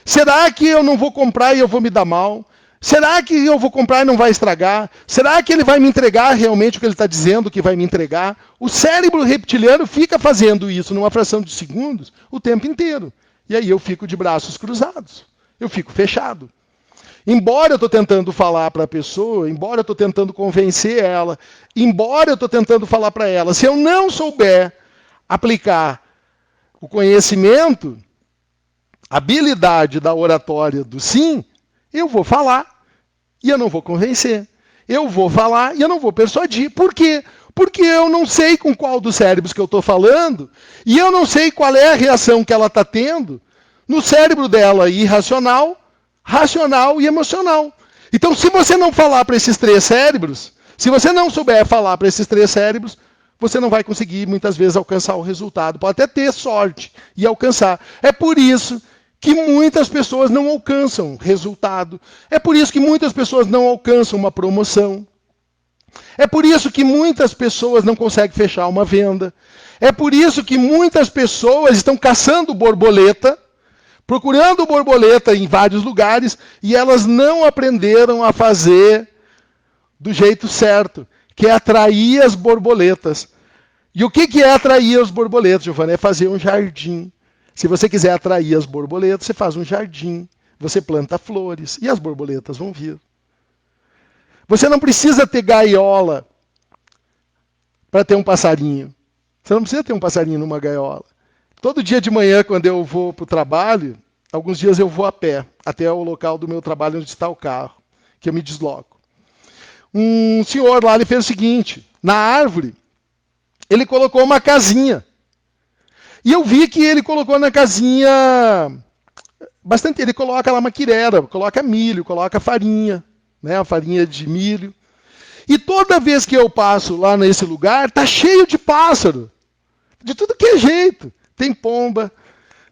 Será que eu não vou comprar e eu vou me dar mal? Será que eu vou comprar e não vai estragar? Será que ele vai me entregar realmente o que ele está dizendo que vai me entregar? O cérebro reptiliano fica fazendo isso numa fração de segundos o tempo inteiro. E aí eu fico de braços cruzados. Eu fico fechado. Embora eu estou tentando falar para a pessoa, embora eu estou tentando convencer ela, embora eu estou tentando falar para ela, se eu não souber aplicar o conhecimento, a habilidade da oratória do sim, eu vou falar e eu não vou convencer. Eu vou falar e eu não vou persuadir. Por quê? Porque eu não sei com qual dos cérebros que eu estou falando e eu não sei qual é a reação que ela está tendo no cérebro dela irracional, racional e emocional. Então, se você não falar para esses 3 cérebros, Se você não souber falar para esses 3 cérebros, você não vai conseguir, muitas vezes, alcançar o resultado. Pode até ter sorte e alcançar. É por isso que muitas pessoas não alcançam resultado. É por isso que muitas pessoas não alcançam uma promoção. É por isso que muitas pessoas não conseguem fechar uma venda. É por isso que muitas pessoas estão caçando borboleta, procurando borboleta em vários lugares, e elas não aprenderam a fazer do jeito certo, que é atrair as borboletas. E o que é atrair as borboletas, Giovana? É fazer um jardim. Se você quiser atrair as borboletas, você faz um jardim. Você planta flores e as borboletas vão vir. Você não precisa ter gaiola para ter um passarinho. Você não precisa ter um passarinho numa gaiola. Todo dia de manhã, quando eu vou para o trabalho, alguns dias eu vou a pé, até o local do meu trabalho onde está o carro, que eu me desloco. Um senhor lá, ele fez o seguinte, na árvore, ele colocou uma casinha. E eu vi que ele colocou na casinha bastante, ele coloca lá maquirera, coloca milho, coloca farinha, né, a farinha de milho. E toda vez que eu passo lá nesse lugar, tá cheio de pássaro. De tudo que é jeito. Tem pomba,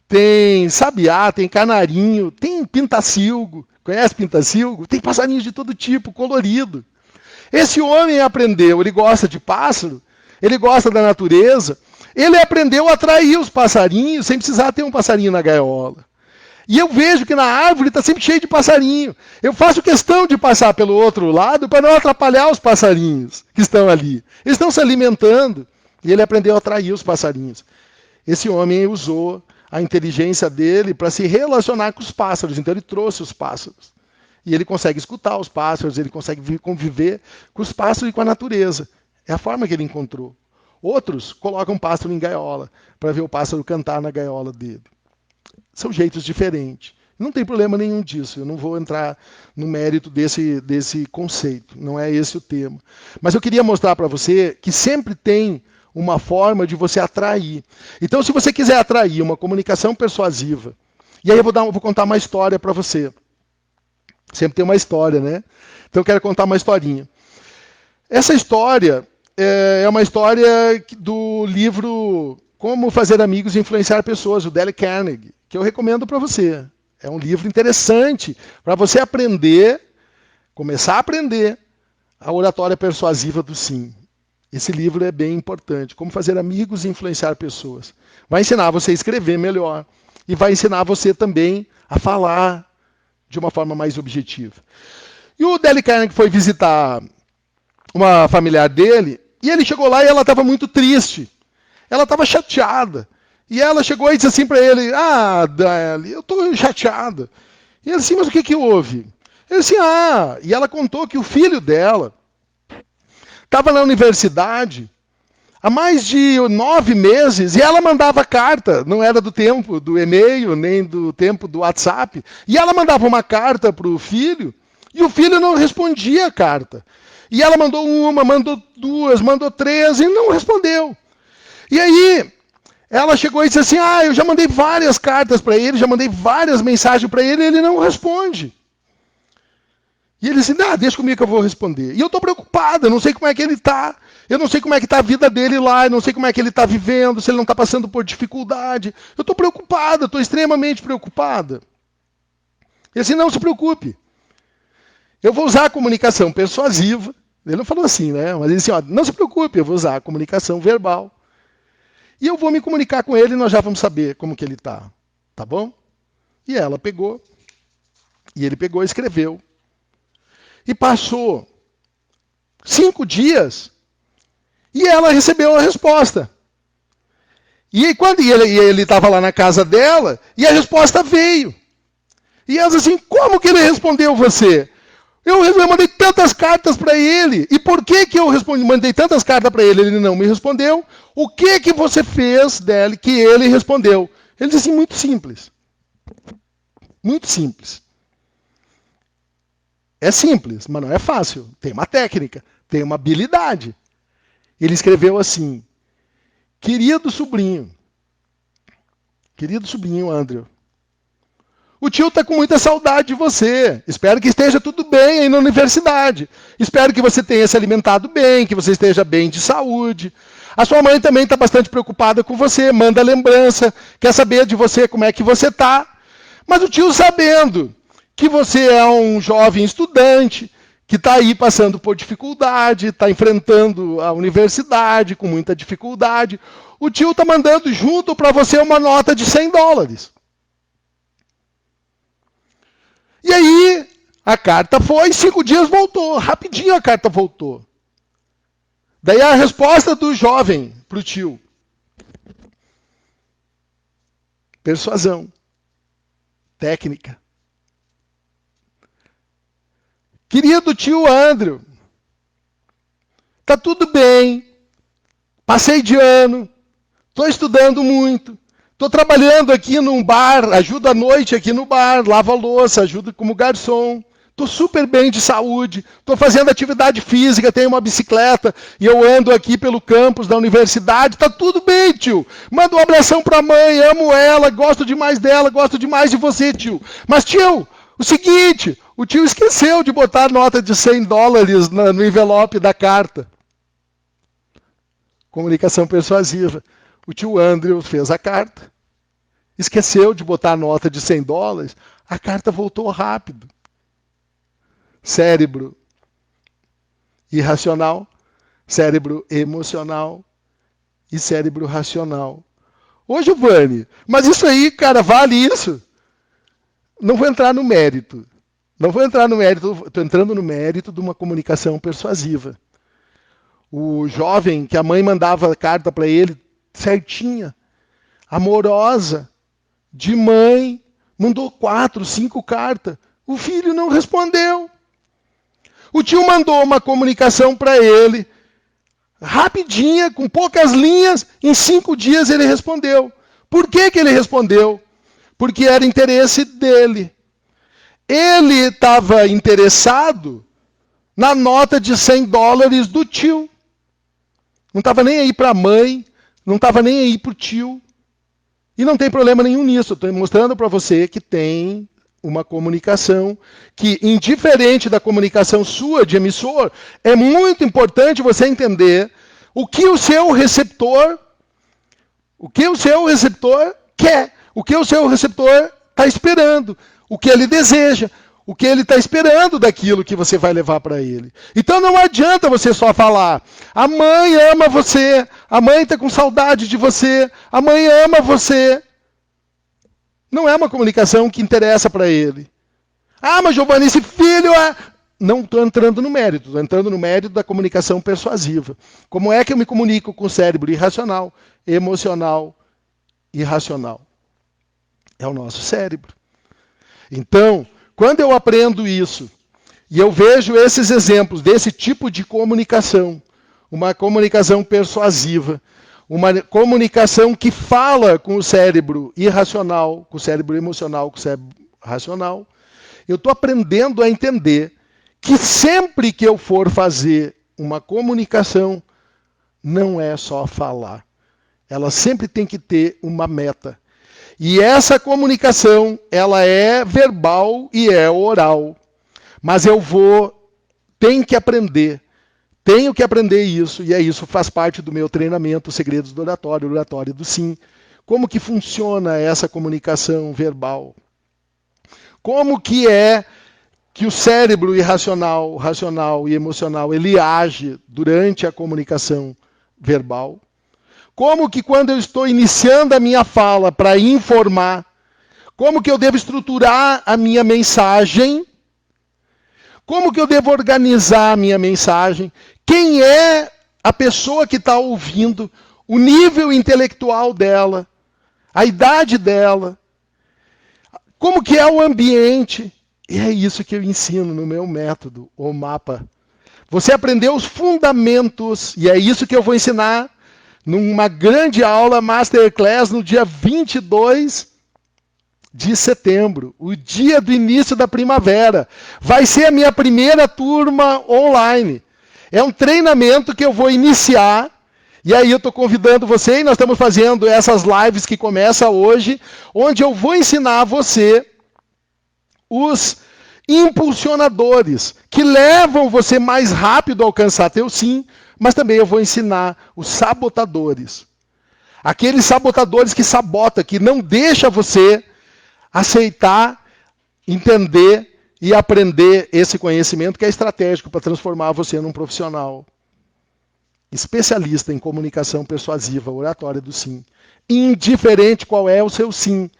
tem sabiá, tem canarinho, tem pintacilgo. Conhece pintacilgo? Tem passarinhos de todo tipo, colorido. Esse homem aprendeu, ele gosta de pássaro, ele gosta da natureza, ele aprendeu a atrair os passarinhos sem precisar ter um passarinho na gaiola. E eu vejo que na árvore está sempre cheio de passarinho. Eu faço questão de passar pelo outro lado para não atrapalhar os passarinhos que estão ali. Eles estão se alimentando e ele aprendeu a atrair os passarinhos. Esse homem usou a inteligência dele para se relacionar com os pássaros. Então ele trouxe os pássaros. E ele consegue escutar os pássaros, ele consegue conviver com os pássaros e com a natureza. É a forma que ele encontrou. Outros colocam pássaro em gaiola para ver o pássaro cantar na gaiola dele. São jeitos diferentes. Não tem problema nenhum disso. Eu não vou entrar no mérito desse conceito. Não é esse o tema. Mas eu queria mostrar para você que sempre tem uma forma de você atrair. Então, se você quiser atrair uma comunicação persuasiva, e aí eu vou contar uma história para você. Sempre tem uma história, né? Então eu quero contar uma historinha. Essa história é uma história do livro Como Fazer Amigos e Influenciar Pessoas, do Dale Carnegie, que eu recomendo para você. É um livro interessante para você aprender, começar a aprender a oratória persuasiva do sim. Esse livro é bem importante. Como Fazer Amigos e Influenciar Pessoas. Vai ensinar você a escrever melhor e vai ensinar você também a falar de uma forma mais objetiva. E o Dale Carnegie foi visitar uma familiar dele, e ele chegou lá e ela estava muito triste. Ela estava chateada. E ela chegou e disse assim para ele, Dale, eu estou chateada. E ele disse, mas o que houve? Ele disse, e ela contou que o filho dela estava na universidade há mais de 9 meses, e ela mandava carta, não era do tempo do e-mail, nem do tempo do WhatsApp, e ela mandava uma carta para o filho, e o filho não respondia a carta. E ela mandou uma, mandou 2, mandou 3, e não respondeu. E aí, ela chegou e disse assim, eu já mandei várias cartas para ele, já mandei várias mensagens para ele, e ele não responde. E ele disse, deixa comigo que eu vou responder. E eu estou preocupada, eu não sei como é que ele está. Eu não sei como é que está a vida dele lá, eu não sei como é que ele está vivendo, se ele não está passando por dificuldade. Eu estou preocupada, estou extremamente preocupada. E assim, não se preocupe. Eu vou usar a comunicação persuasiva. Ele não falou assim, né? Mas ele disse, não se preocupe, eu vou usar a comunicação verbal. E eu vou me comunicar com ele e nós já vamos saber como que ele está. Tá bom? E ela pegou. E ele pegou e escreveu. E passou 5 dias e ela recebeu a resposta. E quando ele estava lá na casa dela, e a resposta veio. E ela disse assim, como que ele respondeu você? Eu mandei tantas cartas para ele. E por que eu mandei tantas cartas para ele? Ele não me respondeu. O que você fez dele que ele respondeu? Ele disse assim, muito simples. Muito simples. É simples, mas não é fácil. Tem uma técnica, tem uma habilidade. Ele escreveu assim, querido sobrinho Andrew, O tio está com muita saudade de você. Espero que esteja tudo bem aí na universidade. Espero que você tenha se alimentado bem, que você esteja bem de saúde. A sua mãe também está bastante preocupada com você, manda lembrança, quer saber de você como é que você está. Mas o tio, sabendo que você é um jovem estudante, que está aí passando por dificuldade, está enfrentando a universidade com muita dificuldade, o tio está mandando junto para você uma nota de $100. E aí, a carta foi, 5 dias voltou, rapidinho a carta voltou. Daí a resposta do jovem para o tio. Persuasão. Técnica. Querido tio Andrew, tá tudo bem, passei de ano, estou estudando muito, estou trabalhando aqui num bar, ajudo à noite aqui no bar, lavo a louça, ajudo como garçom, estou super bem de saúde, estou fazendo atividade física, tenho uma bicicleta e eu ando aqui pelo campus da universidade, tá tudo bem, tio. Manda um abração para a mãe, amo ela, gosto demais dela, gosto demais de você, tio. Mas, tio, o seguinte, o tio esqueceu de botar a nota de $100 no envelope da carta. Comunicação persuasiva. O tio Andrew fez a carta, esqueceu de botar a nota de $100, a carta voltou rápido. Cérebro irracional, cérebro emocional e cérebro racional. Ô, Giovanni, mas isso aí, cara, vale isso? Não vou entrar no mérito. Estou entrando no mérito de uma comunicação persuasiva. O jovem que a mãe mandava carta para ele, certinha, amorosa, de mãe, mandou 4, 5 cartas. O filho não respondeu. O tio mandou uma comunicação para ele, rapidinha, com poucas linhas, em 5 dias ele respondeu. Por que ele respondeu? Porque era interesse dele. Ele estava interessado na nota de $100 do tio. Não estava nem aí para a mãe, não estava nem aí para o tio. E não tem problema nenhum nisso. Estou mostrando para você que tem uma comunicação que, indiferente da comunicação sua de emissor, é muito importante você entender o que o seu receptor quer, o que o seu receptor está esperando, o que ele deseja, o que ele está esperando daquilo que você vai levar para ele. Então não adianta você só falar, a mãe ama você, a mãe está com saudade de você, a mãe ama você. Não é uma comunicação que interessa para ele. Ah, mas Giovanni, esse filho é... Não estou entrando no mérito, estou entrando no mérito da comunicação persuasiva. Como é que eu me comunico com o cérebro irracional, emocional e racional? É o nosso cérebro. Então, quando eu aprendo isso, e eu vejo esses exemplos desse tipo de comunicação, uma comunicação persuasiva, uma comunicação que fala com o cérebro irracional, com o cérebro emocional, com o cérebro racional, eu estou aprendendo a entender que sempre que eu for fazer uma comunicação, não é só falar. Ela sempre tem que ter uma meta. E essa comunicação, ela é verbal e é oral. Mas tenho que aprender isso, e isso faz parte do meu treinamento, Segredos do Oratório, Oratório do Sim. Como que funciona essa comunicação verbal? Como que é que o cérebro irracional, racional e emocional, ele age durante a comunicação verbal? Como que quando eu estou iniciando a minha fala para informar, como que eu devo estruturar a minha mensagem? Como que eu devo organizar a minha mensagem? Quem é a pessoa que está ouvindo? O nível intelectual dela? A idade dela? Como que é o ambiente? E é isso que eu ensino no meu método, o mapa. Você aprendeu os fundamentos, e é isso que eu vou ensinar numa grande aula Masterclass no dia 22 de setembro, o dia do início da primavera. Vai ser a minha primeira turma online. É um treinamento que eu vou iniciar, e aí eu estou convidando você, e nós estamos fazendo essas lives que começam hoje, onde eu vou ensinar você os impulsionadores, que levam você mais rápido a alcançar teu sim, mas também eu vou ensinar os sabotadores. Aqueles sabotadores que sabotam, que não deixa você aceitar, entender e aprender esse conhecimento que é estratégico para transformar você num profissional especialista em comunicação persuasiva, oratória do sim. Indiferente qual é o seu sim.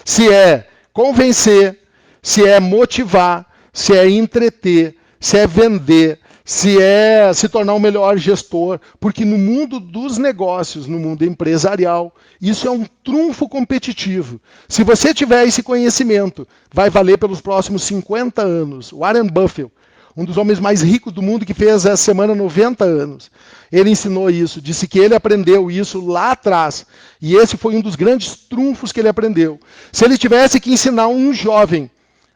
Se é convencer, se é motivar, se é entreter, se é vender, se é se tornar um melhor gestor, porque no mundo dos negócios, no mundo empresarial, isso é um trunfo competitivo. Se você tiver esse conhecimento, vai valer pelos próximos 50 anos. Warren Buffett, um dos homens mais ricos do mundo, que fez essa semana 90 anos. Ele ensinou isso, disse que ele aprendeu isso lá atrás. E esse foi um dos grandes trunfos que ele aprendeu. Se ele tivesse que ensinar um jovem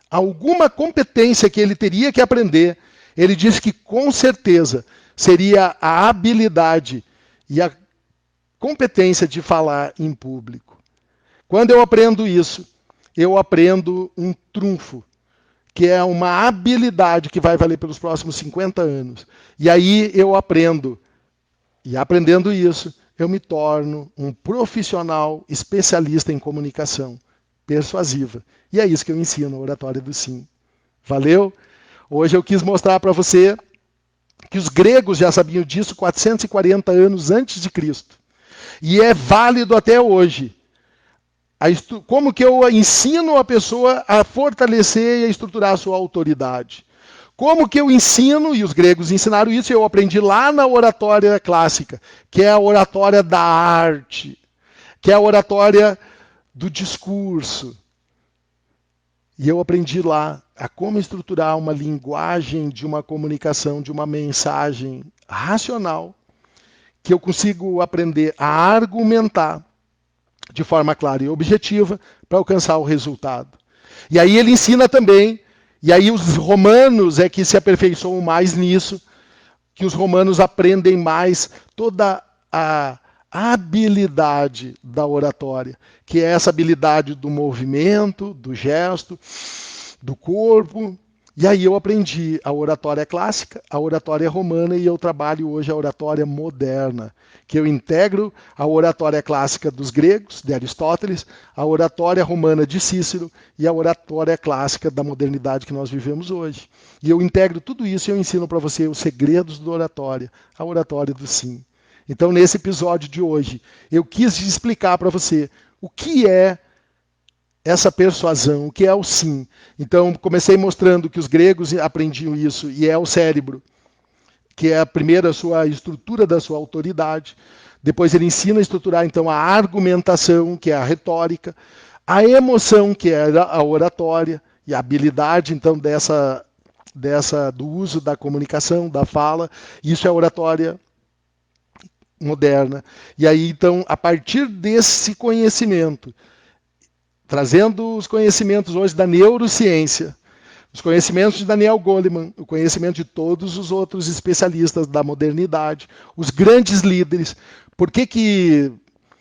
alguma competência que ele teria que aprender, ele disse que com certeza seria a habilidade e a competência de falar em público. Quando eu aprendo isso, eu aprendo um trunfo, que é uma habilidade que vai valer pelos próximos 50 anos. E aí eu aprendo. E aprendendo isso, eu me torno um profissional especialista em comunicação persuasiva. E é isso que eu ensino, a oratória do sim. Valeu? Hoje eu quis mostrar para você que os gregos já sabiam disso 440 anos antes de Cristo. E é válido até hoje. Como que eu ensino a pessoa a fortalecer e a estruturar a sua autoridade? Como que eu ensino, e os gregos ensinaram isso, eu aprendi lá na oratória clássica, que é a oratória da arte, que é a oratória do discurso. E eu aprendi lá a como estruturar uma linguagem de uma comunicação, de uma mensagem racional, que eu consigo aprender a argumentar de forma clara e objetiva para alcançar o resultado. E aí ele ensina também, e aí os romanos é que se aperfeiçoam mais nisso, que os romanos aprendem mais toda a habilidade da oratória, que é essa habilidade do movimento, do gesto, do corpo. E aí eu aprendi a oratória clássica, a oratória romana, e eu trabalho hoje a oratória moderna, que eu integro a oratória clássica dos gregos, de Aristóteles, a oratória romana de Cícero e a oratória clássica da modernidade que nós vivemos hoje. E eu integro tudo isso e eu ensino para você os segredos da oratória, a oratória do sim. Então, nesse episódio de hoje, eu quis explicar para você o que é essa persuasão, o que é o sim. Então, comecei mostrando que os gregos aprendiam isso, e é o cérebro, que é a primeira sua estrutura da sua autoridade. Depois ele ensina a estruturar, então, a argumentação, que é a retórica, a emoção, que é a oratória, e a habilidade, então, do uso da comunicação, da fala. Isso é a oratória moderna. E aí, então, a partir desse conhecimento, trazendo os conhecimentos hoje da neurociência, os conhecimentos de Daniel Goleman, o conhecimento de todos os outros especialistas da modernidade, os grandes líderes. Por que,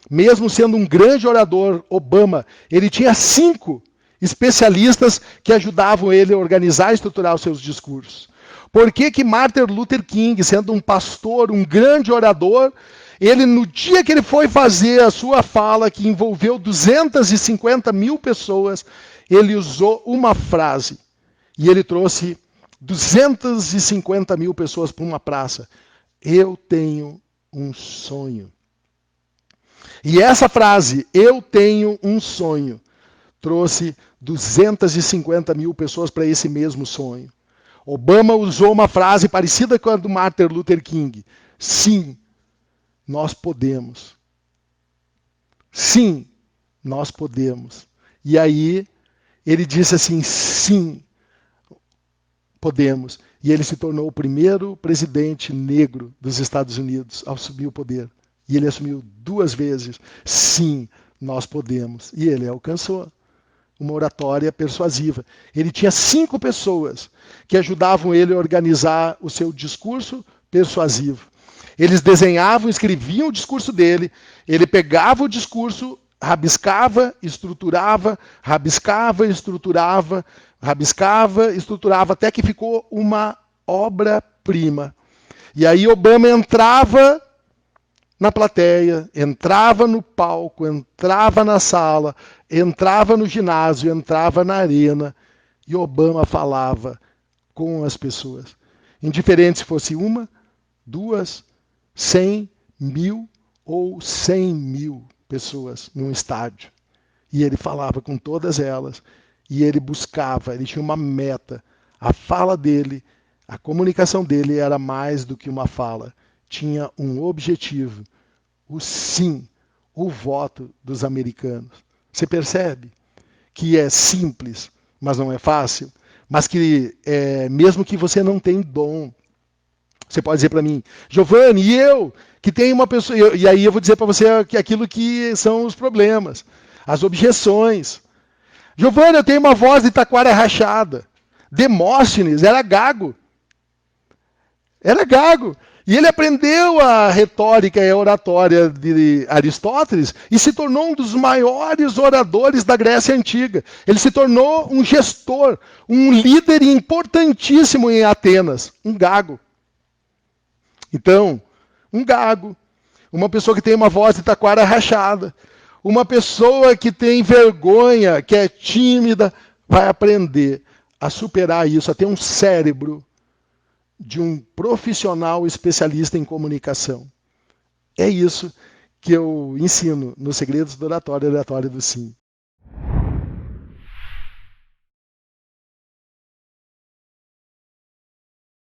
mesmo sendo um grande orador, Obama, ele tinha 5 especialistas que ajudavam ele a organizar e estruturar os seus discursos? Por que Martin Luther King, sendo um pastor, um grande orador, ele, no dia que ele foi fazer a sua fala, que envolveu 250 mil pessoas, ele usou uma frase. E ele trouxe 250 mil pessoas para uma praça. Eu tenho um sonho. E essa frase, eu tenho um sonho, trouxe 250 mil pessoas para esse mesmo sonho. Obama usou uma frase parecida com a do Martin Luther King. Sim, nós podemos. Sim, nós podemos. E aí, ele disse assim, sim, podemos. E ele se tornou o primeiro presidente negro dos Estados Unidos ao assumir o poder. E ele assumiu 2 vezes. Sim, nós podemos. E ele alcançou uma oratória persuasiva. Ele tinha 5 pessoas que ajudavam ele a organizar o seu discurso persuasivo. Eles desenhavam, escreviam o discurso dele, ele pegava o discurso, rabiscava, estruturava, rabiscava, estruturava, até que ficou uma obra-prima. E aí Obama entrava na plateia, entrava no palco, entrava na sala, entrava no ginásio, entrava na arena, e Obama falava com as pessoas. Indiferente se fosse uma, duas, 100, 1000 ou 100.000 pessoas num estádio. E ele falava com todas elas, e ele buscava, ele tinha uma meta. A fala dele, a comunicação dele era mais do que uma fala. Tinha um objetivo, o sim, o voto dos americanos. Você percebe que é simples, mas não é fácil? Mas que mesmo que você não tenha dom, você pode dizer para mim, Giovanni, e eu, que tenho uma pessoa... E aí eu vou dizer para você que aquilo que são os problemas, as objeções. Giovanni, eu tenho uma voz de taquara rachada. Demóstenes era gago. Era gago. E ele aprendeu a retórica e a oratória de Aristóteles e se tornou um dos maiores oradores da Grécia Antiga. Ele se tornou um gestor, um líder importantíssimo em Atenas, um gago. Então, um gago, uma pessoa que tem uma voz de taquara rachada, uma pessoa que tem vergonha, que é tímida, vai aprender a superar isso, a ter um cérebro de um profissional especialista em comunicação. É isso que eu ensino nos Segredos do Oratório e Oratório do Sim.